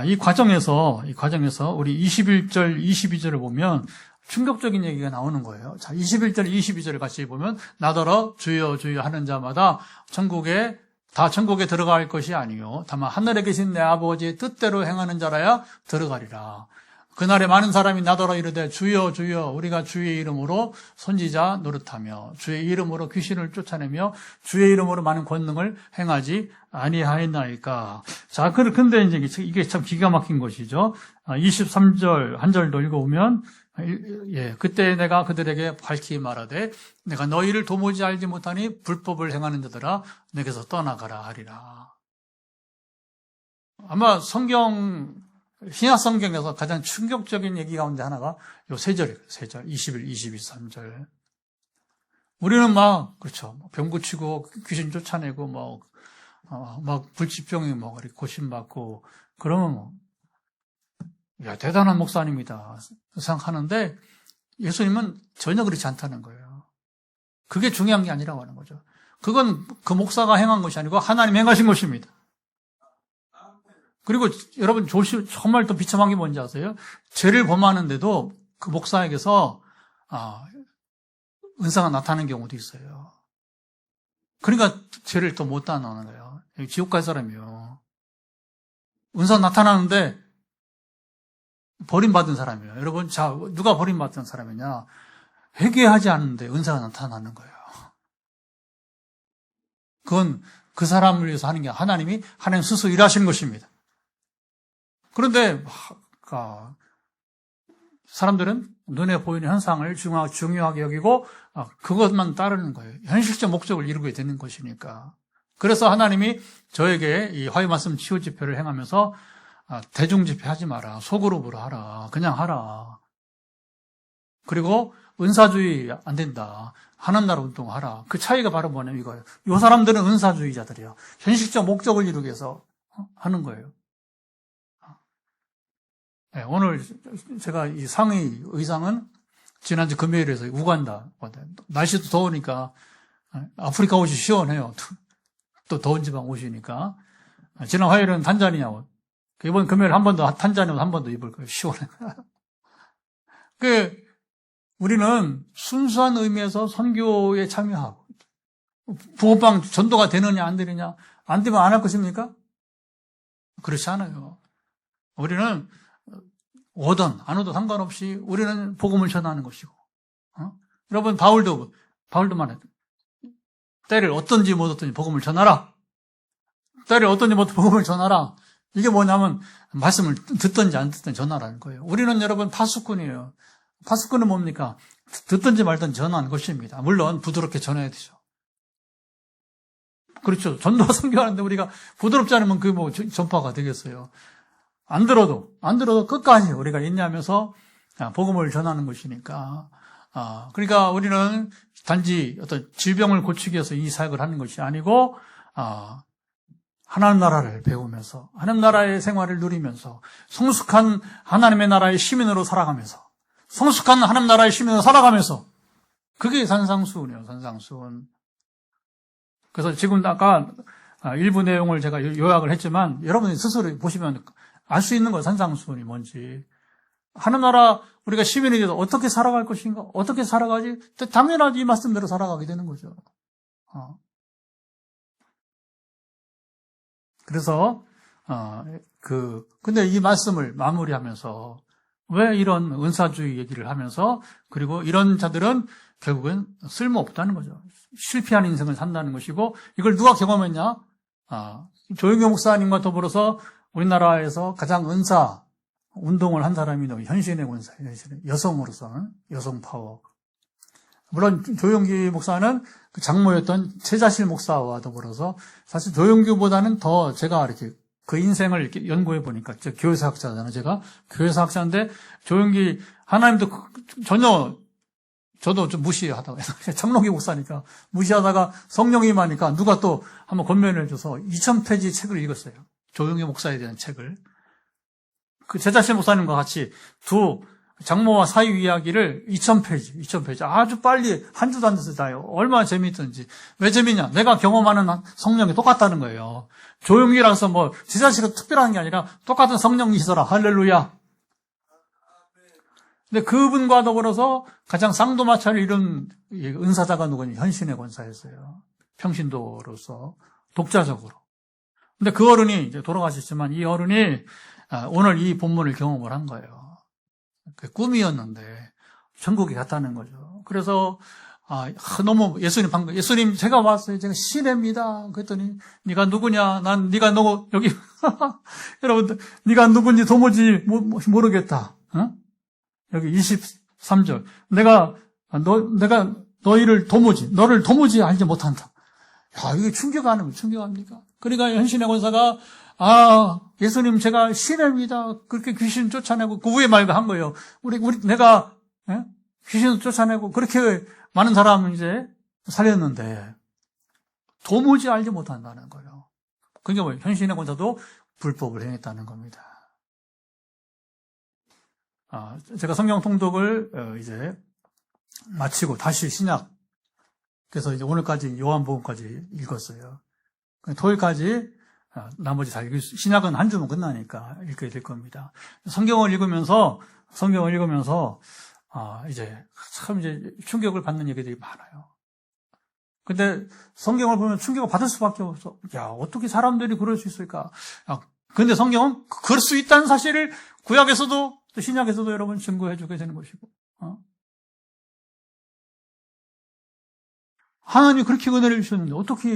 이 과정에서 우리 21절, 22절을 보면 충격적인 얘기가 나오는 거예요. 자, 21절, 22절을 같이 보면 나더러 주여 주여 하는 자마다 천국에 들어갈 것이 아니요 다만 하늘에 계신 내 아버지의 뜻대로 행하는 자라야 들어가리라. 그날에 많은 사람이 나더러 이르되 주여 주여 우리가 주의 이름으로 선지자 노릇하며 주의 이름으로 귀신을 쫓아내며 주의 이름으로 많은 권능을 행하지 아니하였나이까. 자, 근데 이제 이게 참 기가 막힌 것이죠. 23절 한 절도 읽어보면 그때 내가 그들에게 밝히 말하되 내가 너희를 도무지 알지 못하니 불법을 행하는 자들아 내게서 떠나가라 하리라. 아마 신약 성경에서 가장 충격적인 얘기 가운데 하나가 요 세 절이에요. 세 절. 21, 22, 3절. 우리는 그렇죠. 병 고치고 귀신 쫓아내고 막 불치병이 이렇게 고침받고 그러면 야, 대단한 목사님이다 생각하는데 예수님은 전혀 그렇지 않다는 거예요. 그게 중요한 게 아니라고 하는 거죠. 그건 그 목사가 행한 것이 아니고 하나님이 행하신 것입니다. 그리고 여러분 정말 또 비참한 게 뭔지 아세요? 죄를 범하는데도 그 목사에게서 은사가 나타나는 경우도 있어요. 그러니까 죄를 또 못 따라오는 거예요. 지옥 갈 사람이요. 은사 나타나는데 버림받은 사람이에요. 여러분, 자, 누가 버림받은 사람이냐? 회개하지 않는데 은사가 나타나는 거예요. 그건 그 사람을 위해서 하는 게 하나님 스스로 일하시는 것입니다. 그런데 사람들은 눈에 보이는 현상을 중요하게 여기고 그것만 따르는 거예요. 현실적 목적을 이루게 되는 것이니까. 그래서 하나님이 저에게 이 화해 말씀 치유 집회를 행하면서 대중 집회 하지 마라. 소그룹으로 하라. 그냥 하라. 그리고 은사주의 안 된다. 하는 나라 운동하라. 그 차이가 바로 뭐냐면 이거예요. 이 사람들은 은사주의자들이에요. 현실적 목적을 이루기 위해서 하는 거예요. 네, 오늘 제가 이 상의 의상은 지난주 금요일에서 우간다. 날씨도 더우니까 아프리카 옷이 시원해요. 또 더운 지방 옷이니까. 지난 화요일은 탄자니아 옷. 이번 금요일 한 번 더 탄자니아 옷 한 번 더 입을 거예요. 시원해. 우리는 순수한 의미에서 선교에 참여하고 붕어빵 전도가 되느냐 안 되느냐 안 되면 안 할 것입니까? 그렇지 않아요. 우리는 오든 안 오든 상관없이 우리는 복음을 전하는 것이고 여러분 바울도 말해요. 때를 어떤지 못 어떤지 복음을 전하라. 때를 어떤지 못 복음을 전하라. 이게 뭐냐면 말씀을 듣든지 안 듣든지 전하라는 거예요. 우리는 여러분 파수꾼이에요. 파수꾼은 뭡니까? 듣든지 말든지 전하는 것입니다. 물론 부드럽게 전해야 되죠. 그렇죠. 전도와 선교하는데 우리가 부드럽지 않으면 그게 뭐 전파가 되겠어요. 안 들어도 끝까지 우리가 인내하면서 복음을 전하는 것이니까. 그러니까 우리는 단지 어떤 질병을 고치기 위해서 이 사역을 하는 것이 아니고, 하나님 나라를 배우면서, 하나님 나라의 생활을 누리면서, 성숙한 하나님의 나라의 시민으로 살아가면서, 성숙한 하나님 나라의 시민으로 살아가면서, 그게 산상수훈이에요, 산상수훈. 그래서 지금 아까 일부 내용을 제가 요약을 했지만, 여러분이 스스로 보시면 알 수 있는 거예요, 산상수훈이 뭔지. 하나님 나라 우리가 시민이 돼서 어떻게 살아갈 것인가? 어떻게 살아가지? 당연하지 이 말씀대로 살아가게 되는 거죠. 그래서 근데 이 말씀을 마무리하면서 왜 이런 은사주의 얘기를 하면서 그리고 이런 자들은 결국은 쓸모없다는 거죠. 실패한 인생을 산다는 것이고 이걸 누가 경험했냐? 조영교 목사님과 더불어서 우리나라에서 가장 은사 운동을 한 사람이 현신의 권사, 여성으로서는 여성 파워. 물론 조용기 목사는 그 장모였던 최자실 목사와 더불어서 사실 조용기보다는 더 제가 이렇게 그 인생을 이렇게 연구해 보니까 교회사학자잖아요. 제가 교회사학자인데 조용기 하나님도 전혀 저도 좀 무시하다가 장로기 목사니까 무시하다가 성령이 임하니까 누가 또 한번 권면을 해줘서 2000페이지 책을 읽었어요. 조용기 목사에 대한 책을. 그 제자실 목사님과 같이 두 장모와 사위 이야기를 2000페이지 아주 빨리 한 주도 안 돼서 다요. 얼마나 재미있던지. 왜 재미냐? 내가 경험하는 성령이 똑같다는 거예요. 조용기라서 뭐 제자실은 특별한 게 아니라 똑같은 성령이시더라. 할렐루야. 근데 그분과 더불어서 가장 쌍도마차를 이룬 은사자가 누구냐? 현신의 권사였어요. 평신도로서 독자적으로. 근데 그 어른이 이제 돌아가셨지만 이 어른이 오늘 이 본문을 경험을 한 거예요. 그 꿈이었는데 천국에 갔다는 거죠. 그래서 너무 예수님 제가 왔어요. 제가 시내입니다. 그랬더니 네가 누구냐? 난 네가 너 여기 여러분들 네가 누군지 도무지 모르겠다. 여기 23절 내가 너를 도무지 알지 못한다. 야, 이게 충격합니까? 그러니까 현신의 권사가 예수님 제가 시내입니다. 그렇게 귀신 쫓아내고 그 후에 말도 한 거예요. 내가 귀신 쫓아내고 그렇게 많은 사람을 이제 살렸는데 도무지 알지 못한다는 거예요. 그게 뭐예요? 현신의 권사도 불법을 행했다는 겁니다. 제가 성경 통독을 이제 마치고 다시 신약, 그래서 이제 오늘까지 요한복음까지 읽었어요. 토요일까지 나머지 다 신약은 한 주면 끝나니까 읽게 될 겁니다. 성경을 읽으면서 이제 참 이제 충격을 받는 얘기들이 많아요. 근데 성경을 보면 충격을 받을 수밖에 없어. 야, 어떻게 사람들이 그럴 수 있을까? 근데 성경은 그럴 수 있다는 사실을 구약에서도 또 신약에서도 여러분 증거해 주게 되는 것이고, 하나님이 그렇게 은혜를 주셨는데 어떻게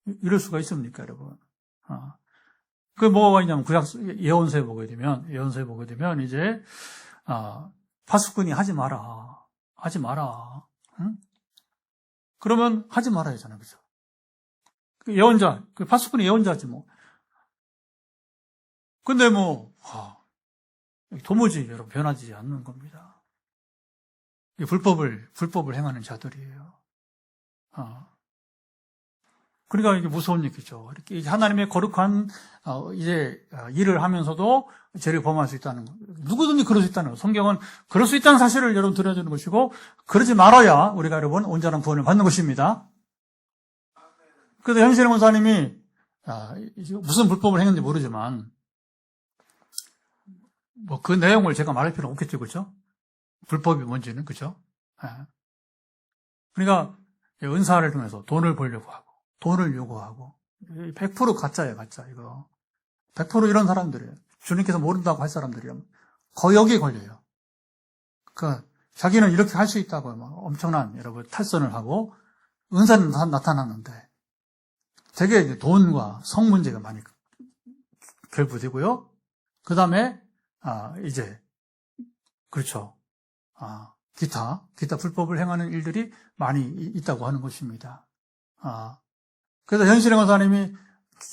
이럴 수가 있습니까, 여러분? 그 뭐가 있냐면 구약 예언서에 보게 되면 이제 파수꾼이 하지 마라. 응? 그러면 하지 말아야 하잖아요, 그죠? 그 예언자, 그 파수꾼이 예언자지 뭐. 근데 뭐 도무지 여러분 변하지 않는 겁니다. 이 불법을 행하는 자들이에요. 그러니까 이게 무서운 얘기죠. 이렇게 하나님의 거룩한 이제 일을 하면서도 죄를 범할 수 있다는 거. 누구든지 그럴 수 있다는 거. 성경은 그럴 수 있다는 사실을 여러분 들려주는 것이고, 그러지 말아야 우리가 여러분 온전한 구원을 받는 것입니다. 그래서 현실의 원사님이 무슨 불법을 행했는지 모르지만 뭐 그 내용을 제가 말할 필요는 없겠죠, 그렇죠? 불법이 뭔지는, 그렇죠? 그러니까 은사를 통해서 돈을 벌려고 하고, 돈을 요구하고, 100% 가짜예요, 가짜, 이거. 100% 이런 사람들이에요. 주님께서 모른다고 할 사람들이라면 거의 여기에 걸려요. 그러니까 자기는 이렇게 할 수 있다고 막 엄청난 여러분 탈선을 하고 은사는 나타나는데 되게 이제 돈과 성 문제가 많이 결부되고요. 그 다음에 이제 그렇죠. 기타 불법을 행하는 일들이 많이 있다고 하는 것입니다. 그래서 현실의 권사님이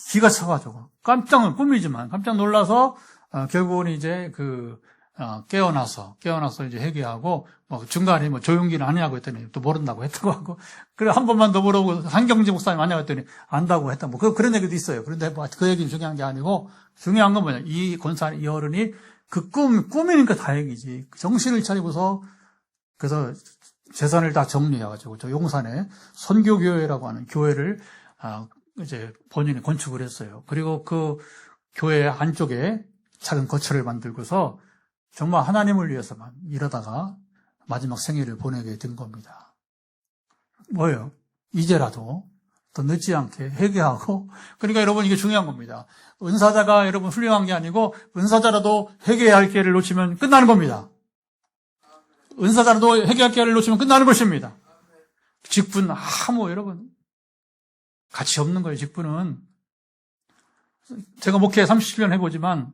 기가 차가지고 꿈이지만 깜짝 놀라서 결국은 이제 깨어나서 이제 회개하고 중간에 조용기는 아니냐고 했더니 또 모른다고 했다고 하고, 그래 한 번만 더 물어보고 한경지 목사님 아니냐고 했더니 안다고 했다 그런 얘기도 있어요. 그런데 그 얘기는 중요한 게 아니고, 중요한 건 뭐냐, 이 권사님, 이 어른이 그 꿈이니까 다행이지, 정신을 차리고서 그래서 재산을 다 정리해가지고 저 용산에 선교교회라고 하는 교회를 이제 본인이 건축을 했어요. 그리고 그 교회 안쪽에 작은 거처를 만들고서 정말 하나님을 위해서만 일하다가 마지막 생애를 보내게 된 겁니다. 뭐예요? 이제라도 더 늦지 않게 회개하고, 그러니까 여러분 이게 중요한 겁니다. 은사자가 여러분 훌륭한 게 아니고 은사자라도 회개할 기회를 놓치면 끝나는 겁니다. 은사자라도 회개할 기회를 놓치면 끝나는 것입니다. 직분 여러분 가치 없는 거예요. 직분은. 제가 목회 37년 해보지만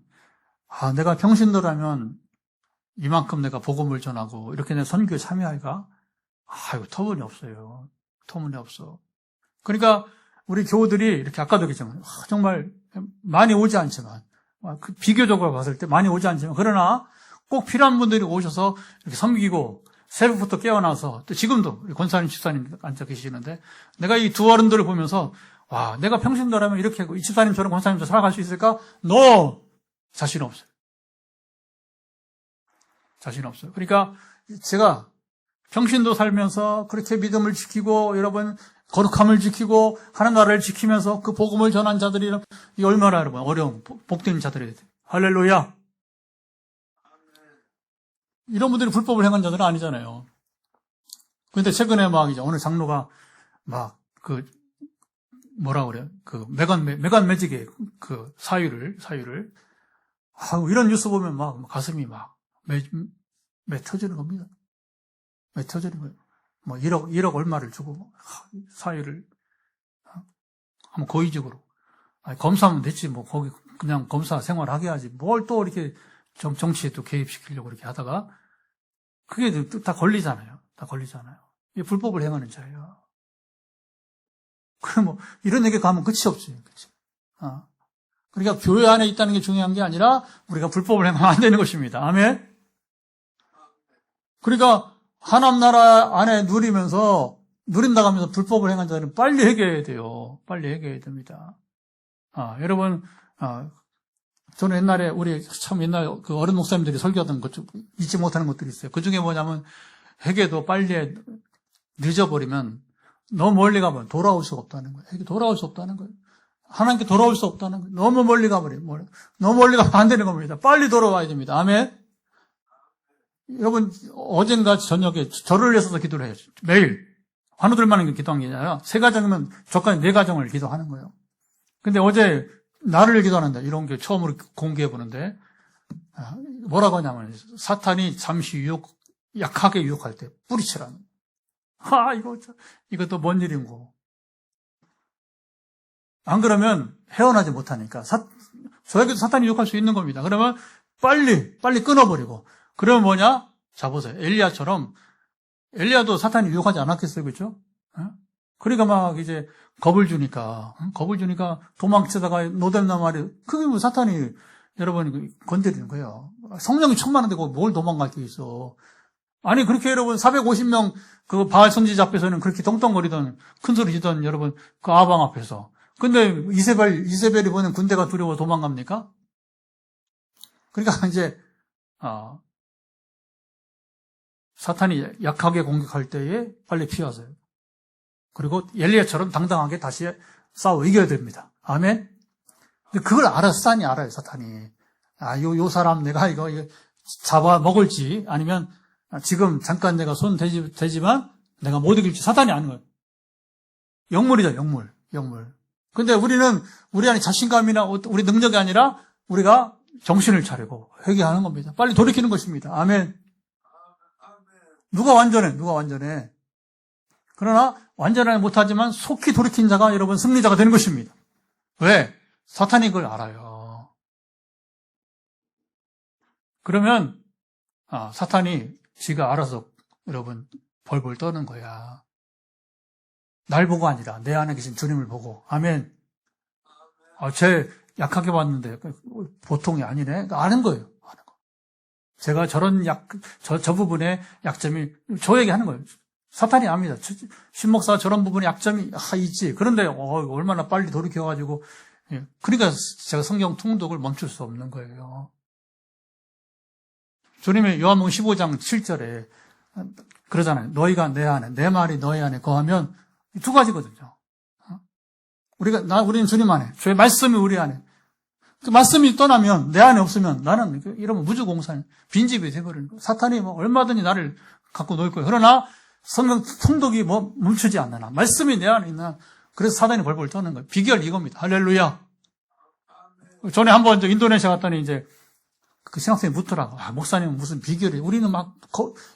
내가 평신도라면 이만큼 내가 복음을 전하고 이렇게 내 선교에 참여할까? 이거 터무니없어요. 터무니없어. 그러니까 우리 교우들이 이렇게 아까도 얘기했지만 정말 많이 오지 않지만, 비교적으로 봤을 때 많이 오지 않지만, 그러나 꼭 필요한 분들이 오셔서 이렇게 섬기고 새벽부터 깨어나서, 또 지금도 우리 권사님, 집사님 앉아 계시는데, 내가 이 두 어른들을 보면서 내가 평신도라면 이렇게 이 집사님처럼 권사님처럼 살아갈 수 있을까? No! 자신 없어요. 자신 없어요. 그러니까 제가 평신도 살면서 그렇게 믿음을 지키고 여러분 거룩함을 지키고 하나님 나라를 지키면서 그 복음을 전한 자들이 이 얼마나 여러분 어려운 복된 자들이 돼요. 할렐루야. 이런 분들이 불법을 행한 자들은 아니잖아요. 그런데 최근에 이제 오늘 장로가 뭐라 그래요? 메간 매직의 사유를 이런 뉴스 보면 가슴이 매 터지는 겁니다. 매 터지는 거예요. 1억 얼마를 주고 사유를 한번 고의적으로 검사하면 됐지 거기 그냥 검사 생활하게 하지 뭘 또 이렇게 정치에 또 개입시키려고 이렇게 하다가 그게 다 걸리잖아요. 이게 불법을 행하는 자예요. 그럼 이런 얘기 가면 끝이 없지. 그치? 그러니까 교회 안에 있다는 게 중요한 게 아니라 우리가 불법을 행하면 안 되는 것입니다. 아멘? 그러니까 하나님 나라 안에 누린다고 하면서 불법을 행한 자들은 빨리 회개해야 돼요. 빨리 회개해야 됩니다. 여러분, 저는 옛날에 우리 참 옛날 그 어른 목사님들이 설교하던 것 좀 잊지 못하는 것들이 있어요. 그 중에 뭐냐면 회개도 빨리 늦어버리면 너무 멀리 가면 돌아올 수가 없다는 거예요. 회개 돌아올 수 없다는 거예요. 하나님께 돌아올 수 없다는 거예요. 너무 멀리 가버려요. 너무 멀리 가면 안 되는 겁니다. 빨리 돌아와야 됩니다. 아멘. 여러분 어젠가 저녁에 절을 위해서 기도를 해요. 매일 환우들만은 기도한 게 아니라 세 가정이면 저까지 네 가정을 기도하는 거예요. 근데 어제 나를 기도하는데 이런 게 처음으로 공개해 보는데 뭐라고 하냐면 사탄이 잠시 약하게 유혹할 때 뿌리치라는. 이것도 뭔 일인고. 안 그러면 헤어나지 못하니까 저에게도 사탄이 유혹할 수 있는 겁니다. 그러면 빨리 끊어버리고. 그러면 뭐냐? 자 보세요. 엘리야도 사탄이 유혹하지 않았겠어요, 그렇죠? 그러니까 막 이제 겁을 주니까 도망치다가 노뎀나무아래 그게 뭐 사탄이 여러분 건드리는 거예요. 성령이 충만한데 뭘 도망갈 게 있어. 아니 그렇게 여러분 450명 그 바알 선지자 앞에서는 그렇게 떵떵거리던 큰 소리 지던 여러분 그 아방 앞에서. 근데 이세벨이 보는 군대가 두려워 도망갑니까? 그러니까 이제 사탄이 약하게 공격할 때에 빨리 피하세요. 그리고 엘리야처럼 당당하게 다시 싸워 이겨야 됩니다. 아멘. 근데 그걸 사탄이 알아요. 사탄이 요 사람 내가 이거 잡아 먹을지 아니면 지금 잠깐 내가 손 대지만 내가 못 이길지 사탄이 아는 거예요. 영물이죠, 영물. 근데 우리는 우리 안에 자신감이나 우리 능력이 아니라 우리가 정신을 차리고 회개하는 겁니다. 빨리 돌이키는 것입니다. 아멘. 누가 완전해. 그러나 완전하지 못하지만 속히 돌이킨 자가 여러분 승리자가 되는 것입니다. 왜? 사탄이 그걸 알아요. 그러면 사탄이 지가 알아서 여러분 벌벌 떠는 거야. 날 보고 아니라 내 안에 계신 주님을 보고. 아멘. 쟤 약하게 봤는데 보통이 아니네. 아는 거예요. 제가 저런 저 부분의 약점이 저에게 하는 거예요. 사탄이 압니다. 신목사가 저런 부분에 약점이 있지. 그런데 얼마나 빨리 돌이켜가지고 그러니까 제가 성경 통독을 멈출 수 없는 거예요. 주님의 요한복음 15장 7절에 그러잖아요. 너희가 내 안에, 내 말이 너희 안에 거하면 두 가지거든요. 우리는 주님 안에, 주의 말씀이 우리 안에. 그 말씀이 떠나면, 내 안에 없으면 나는 이러면 무주공산, 빈집이 돼버리는 거예요. 사탄이 얼마든지 나를 갖고 놀 거예요. 그러나 성경 통독이 멈추지 않나. 말씀이 내 안에 있나. 그래서 사탄이 벌벌 떠는 거예요. 비결 이겁니다. 할렐루야. 전에 한번 인도네시아 갔더니 이제 그 신학생이 묻더라고. 목사님 무슨 비결이? 우리는 막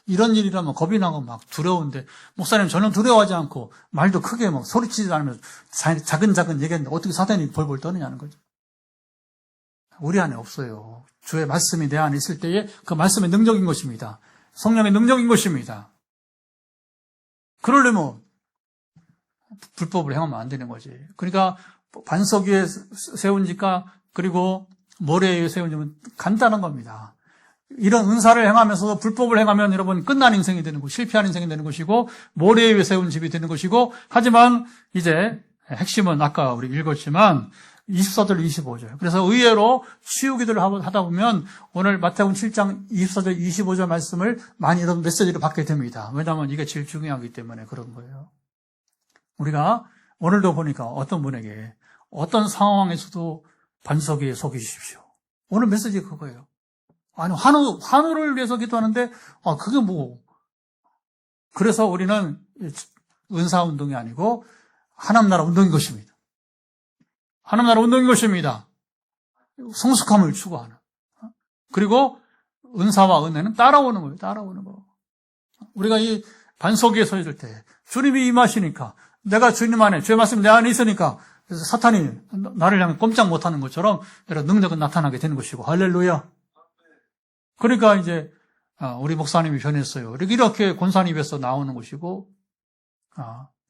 이런 일이라면 겁이 나고 막 두려운데 목사님 전혀 두려워하지 않고 말도 크게 막 소리치지 않으면서 작은 얘기했는데 어떻게 사탄이 벌벌 떠느냐는 거죠. 우리 안에 없어요. 주의 말씀이 내 안에 있을 때에 그 말씀의 능력인 것입니다. 성령의 능력인 것입니다. 그러려면 불법을 행하면 안 되는 거지. 그러니까 반석 위에 세운 집과 그리고 모래 위에 세운 집은 간단한 겁니다. 이런 은사를 행하면서 불법을 행하면 여러분 끝난 인생이 되는 것이고 실패한 인생이 되는 것이고 모래 위에 세운 집이 되는 것이고 하지만 이제 핵심은 아까 우리 읽었지만 24절 25절. 그래서 의외로 치유 기도를 하다 보면 오늘 마태복음 7장 24절 25절 말씀을 많이 이런 메시지를 받게 됩니다. 왜냐하면 이게 제일 중요하기 때문에 그런 거예요. 우리가 오늘도 보니까 어떤 분에게 어떤 상황에서도 반석에 속이십시오. 오늘 메시지 그거예요. 아니 환우를 위해서 기도하는데 그게 뭐. 그래서 우리는 은사운동이 아니고 하나님나라 운동인 것입니다. 하나님나라 운동인 것입니다. 성숙함을 추구하는. 그리고 은사와 은혜는 따라오는 거예요. 따라오는 거. 우리가 이 반석 위에 서 있을 때 주님이 임하시니까 내가 주님 안에 주의 말씀 내 안에 있으니까 그래서 사탄이 나를 향해 꼼짝 못하는 것처럼 여러 능력은 나타나게 되는 것이고 할렐루야. 그러니까 이제 우리 목사님이 변했어요. 이렇게 권산 입에서 나오는 것이고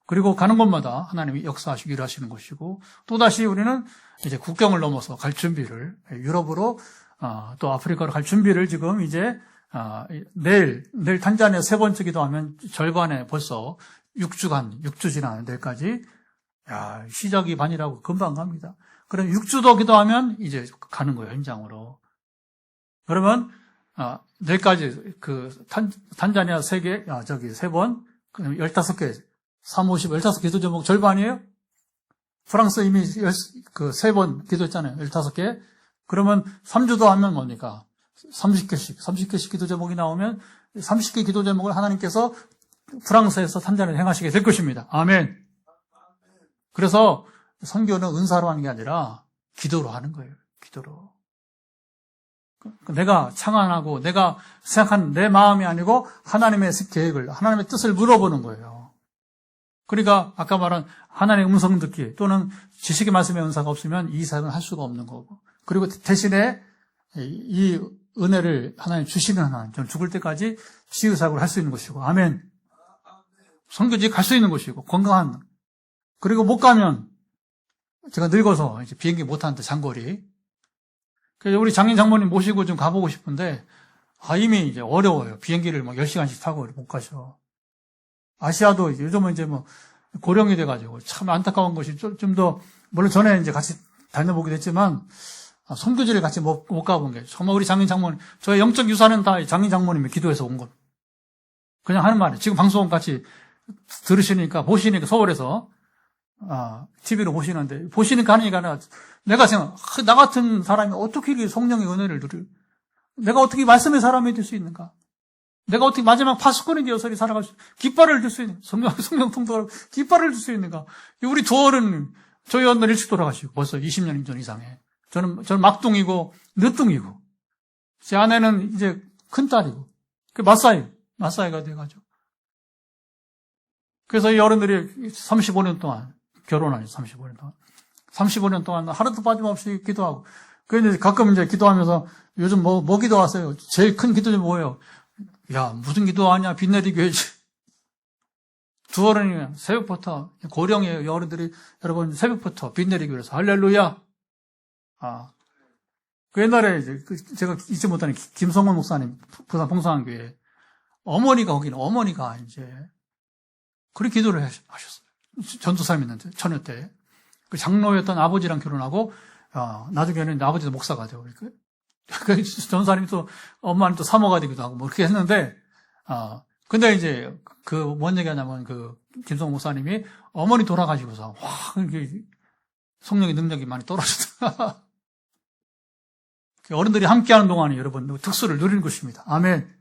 그리고 가는 곳마다 하나님이 역사하시고 일하시는 것이고 또다시 우리는 이제 국경을 넘어서 갈 준비를 유럽으로 또 아프리카로 갈 준비를 지금 이제 내일 탄자니아 세 번째 기도하면 절반에 벌써 6주 지나는 내일까지 시작이 반이라고 금방 갑니다. 그럼 6주도 기도하면 이제 가는 거예요, 현장으로. 그러면, 내일까지 탄자니아 3번, 15개, 3, 50, 15 기도 제목 절반이에요? 프랑스 이미 3번 기도했잖아요, 15개. 그러면 3주도 하면 뭡니까? 30개씩 기도 제목이 나오면 30개 기도 제목을 하나님께서 프랑스에서 탄자니아를 행하시게 될 것입니다. 아멘. 그래서 선교는 은사로 하는 게 아니라 기도로 하는 거예요. 기도로. 내가 창안하고 내가 생각한 내 마음이 아니고 하나님의 계획을, 하나님의 뜻을 물어보는 거예요. 그러니까 아까 말한 하나님의 음성 듣기 또는 지식의 말씀의 은사가 없으면 이 사역은 할 수가 없는 거고, 그리고 대신에 이 은혜를 하나님 주시는 하나님, 저는 죽을 때까지 치유사역을 할 수 있는 것이고, 아멘. 선교지 갈 수 있는 것이고, 건강한. 그리고 못 가면 제가 늙어서 이제 비행기 못 타는데 장거리. 그래서 우리 장인 장모님 모시고 좀 가보고 싶은데, 이미 이제 어려워요. 비행기를 막 10시간씩 타고 못 가셔. 아시아도 이제 요즘은 이제 뭐 고령이 돼가지고 참 안타까운 것이 좀 더, 물론 전에 이제 같이 다녀보기도 했지만, 선교지를 같이 못 가본 게, 정말 우리 장인 장모님, 저의 영적 유산은 다 장인 장모님이 기도해서 온 것. 그냥 하는 말이에요. 지금 방송 같이 들으시니까, 보시니까 서울에서, TV로 보시는데, 보시니까 하는 얘기가 아니라, 내가 생각, 나 같은 사람이 어떻게 이렇게 성령의 은혜를 내가 어떻게 말씀의 사람이 될 수 있는가? 내가 어떻게 마지막 파수꾼이 되어서 살아갈 깃발을 들 수 있는, 성령 통독하고 깃발을 들 수 있는가? 우리 두 어른, 저희 어른 일찍 돌아가시고, 벌써 20년 전 이상에. 저는 막둥이고, 늦둥이고, 제 아내는 이제 큰딸이고, 맞사이가 돼가지고. 그래서 이 어른들이 35년 동안, 결혼하죠, 35년 동안. 35년 동안 하루도 빠짐없이 기도하고, 그래서 가끔 이제 기도하면서, 요즘 뭐 기도하세요? 제일 큰 기도는 뭐예요? 야, 무슨 기도하냐? 비 내리게 해야지. 두 어른이 새벽부터, 고령이에요. 이 어른들이, 여러분, 새벽부터 비 내리기 위해서, 할렐루야! 그 옛날에 이제, 제가 잊지 못하는 김성원 목사님, 부산 봉사한교회, 어머니가 이제, 그렇게 기도를 하셨어요. 전도사님 있는데, 처녀 때. 그 장로였던 아버지랑 결혼하고, 나중에는 아버지도 목사가 되고, 그 전사님이 또, 엄마는 또 사모가 되기도 하고, 뭐, 그렇게 했는데, 근데 이제, 뭔 얘기 하냐면, 김성원 목사님이 어머니 돌아가시고서, 성령의 능력이 많이 떨어졌다. 어른들이 함께하는 동안에 여러분, 특수를 누리는 것입니다. 아멘.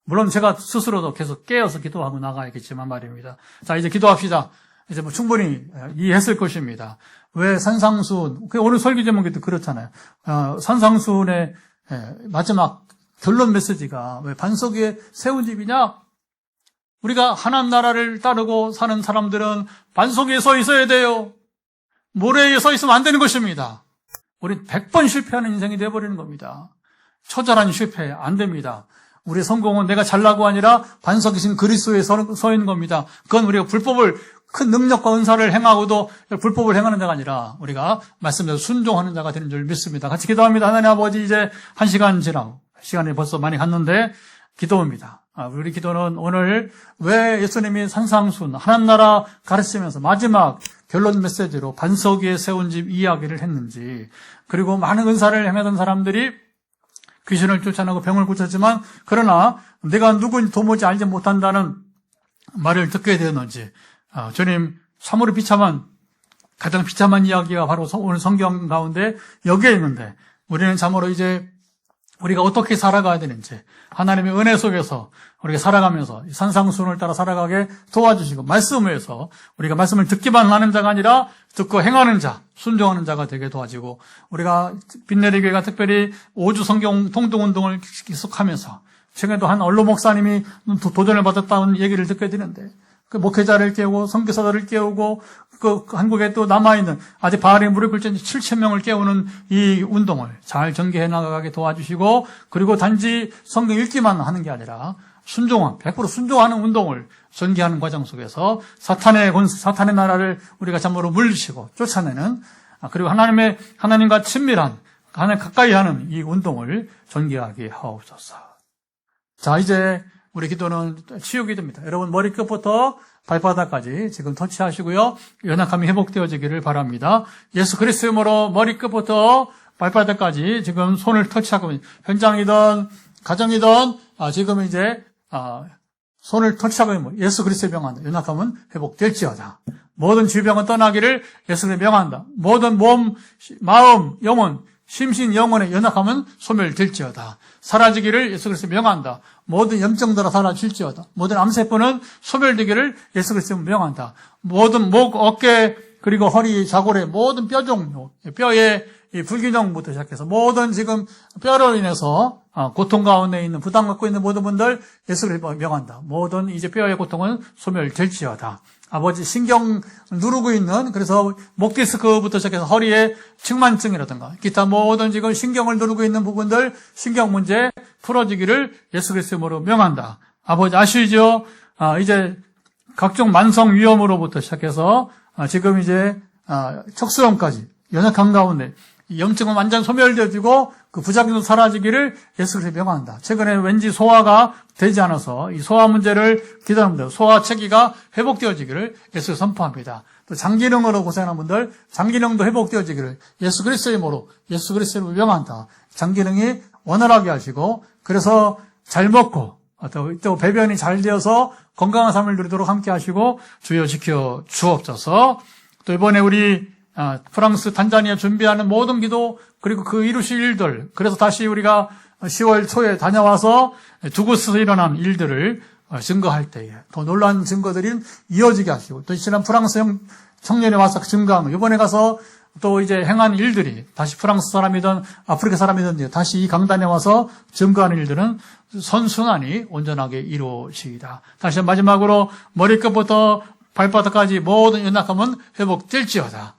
물론 제가 스스로도 계속 깨어서 기도하고 나가야겠지만 말입니다. 자, 이제 기도합시다. 이제 뭐 충분히 이해했을 것입니다. 왜 산상수훈, 오늘 설교 제목에도 그렇잖아요. 산상수훈의 마지막 결론 메시지가 왜 반석 위에 세운 집이냐? 우리가 하나님 나라를 따르고 사는 사람들은 반석 위에 서 있어야 돼요. 모래 위에 서 있으면 안 되는 것입니다. 우리 100번 실패하는 인생이 돼버리는 겁니다. 처절한 실패 안 됩니다. 우리의 성공은 내가 잘나고 아니라 반석이신 그리스도에 서 있는 겁니다. 그건 우리가 큰 능력과 은사를 행하고도 불법을 행하는 자가 아니라 우리가 말씀대로 순종하는 자가 되는 줄 믿습니다. 같이 기도합니다. 하나님 아버지, 이제 1시간 지나고 시간이 벌써 많이 갔는데 기도입니다. 우리 기도는 오늘 왜 예수님이 산상순 하나님 나라 가르치면서 마지막 결론 메시지로 반석 위에 세운 집 이야기를 했는지, 그리고 많은 은사를 행하던 사람들이 귀신을 쫓아내고 병을 고쳤지만 그러나 내가 누구인지 도무지 알지 못한다는 말을 듣게 되었는지, 주님 참으로 가장 비참한 이야기가 바로 오늘 성경 가운데 여기에 있는데, 우리는 참으로 이제 우리가 어떻게 살아가야 되는지, 하나님의 은혜 속에서 우리가 살아가면서 산상순을 따라 살아가게 도와주시고, 말씀에서 우리가 말씀을 듣기만 하는 자가 아니라 듣고 행하는 자, 순종하는 자가 되게 도와지고, 우리가 빛내리교회가 특별히 5주 성경 통독운동을 계속하면서, 최근에도 한 언론 목사님이 도전을 받았다는 얘기를 듣게 되는데, 그 목회자를 깨우고 선교사들을 깨우고 한국에 또 남아있는 아직 바알에 무릎 꿇지 7,000명을 깨우는 이 운동을 잘 전개해 나가게 도와주시고, 그리고 단지 성경 읽기만 하는 게 아니라 100% 순종하는 운동을 전개하는 과정 속에서 사탄의 나라를 우리가 참으로 물리치고 쫓아내는, 그리고 하나님과 친밀한, 하나님 가까이 하는 이 운동을 전개하게 하옵소서. 자, 이제 우리 기도는 치유 기도입니다. 여러분 머리끝부터 발바닥까지 지금 터치하시고요. 연약함이 회복되어지기를 바랍니다. 예수 그리스도의 이름으로 머리끝부터 발바닥까지 지금 손을 터치하고 현장이든 가정이든 지금 이제 손을 터치하고 예수 그리스도의 명한다. 연약함은 회복될지어다. 모든 질병은 떠나기를 예수 그리스도의 명한다. 모든 몸, 마음, 영혼, 심신, 영혼의 연약함은 소멸될지어다. 사라지기를 예수 그리스도의 명한다. 모든 염증들은 사라질지어다. 모든 암세포는 소멸되기를 예수 그리스도의 명한다. 모든 목, 어깨, 그리고 허리, 자골의 모든 뼈 종류, 뼈의 이 불균형부터 시작해서 모든 지금 뼈로 인해서 고통 가운데 있는 부담 갖고 있는 모든 분들 예수 그리스도의 명한다. 모든 이제 뼈의 고통은 소멸될지어다. 아버지 신경 누르고 있는 그래서 목 디스크부터 시작해서 허리에 측만증이라든가 기타 모든 지금 신경을 누르고 있는 부분들 신경 문제 풀어지기를 예수 그리스도의 이름으로 명한다. 아버지 아시죠? 이제 각종 만성 위염으로부터 시작해서 지금 이제 척수염까지 연약한 가운데 염증은 완전 소멸되어지고 그 부작용도 사라지기를 예수 그리스도의 명한다. 최근에 왠지 소화가 되지 않아서 이 소화 문제를 기도합니다. 소화 체계가 회복되어지기를 예수 선포합니다. 또 장기능으로 고생하는 분들 장기능도 회복되어지기를 예수 그리스도의 이름으로 예수 그리스도의 이름으로 명한다. 장기능이 원활하게 하시고 그래서 잘 먹고 또 배변이 잘 되어서 건강한 삶을 누리도록 함께 하시고 주여 지켜 주옵소서. 또 이번에 우리 프랑스, 탄자니아 준비하는 모든 기도 그리고 그 이루실 일들 그래서 다시 우리가 10월 초에 다녀와서 두 곳에서 일어난 일들을 증거할 때에 더 놀라운 증거들이 이어지게 하시고 또 지난 프랑스 청년이 와서 증거한 이번에 가서 또 이제 행한 일들이 다시 프랑스 사람이든 아프리카 사람이든 다시 이 강단에 와서 증거하는 일들은 선순환이 온전하게 이루어지이다. 다시 마지막으로 머리끝부터 발바닥까지 모든 연약함은 회복될지어다.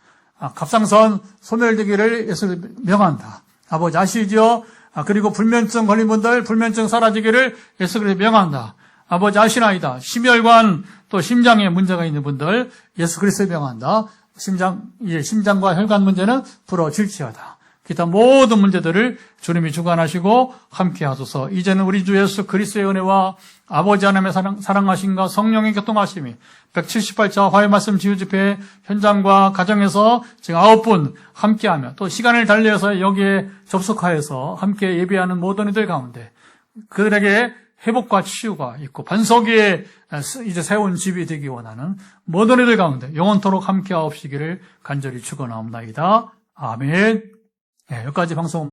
갑상선 소멸되기를 예수 명한다. 아버지 아시죠? 그리고 불면증 걸린 분들 불면증 사라지기를 예수 그리스도 명한다. 아버지 아시나이다. 심혈관 또 심장에 문제가 있는 분들 예수 그리스도 명한다. 심장과 혈관 문제는 풀어질지어다. 기타 모든 문제들을 주님이 주관하시고 함께 하소서. 이제는 우리 주 예수 그리스도의 은혜와 아버지 하나님의 사랑하심과 성령의 교통하심이 178차 화해 말씀 지유 집회 현장과 가정에서 지금 9분 함께하며 또 시간을 달리해서 여기에 접속하여서 함께 예배하는 모든 이들 가운데 그들에게 회복과 치유가 있고 반석 위에 이제 세운 집이 되기 원하는 모든 이들 가운데 영원토록 함께하옵시기를 간절히 축원하옵나이다. 아멘. 여기까지 방송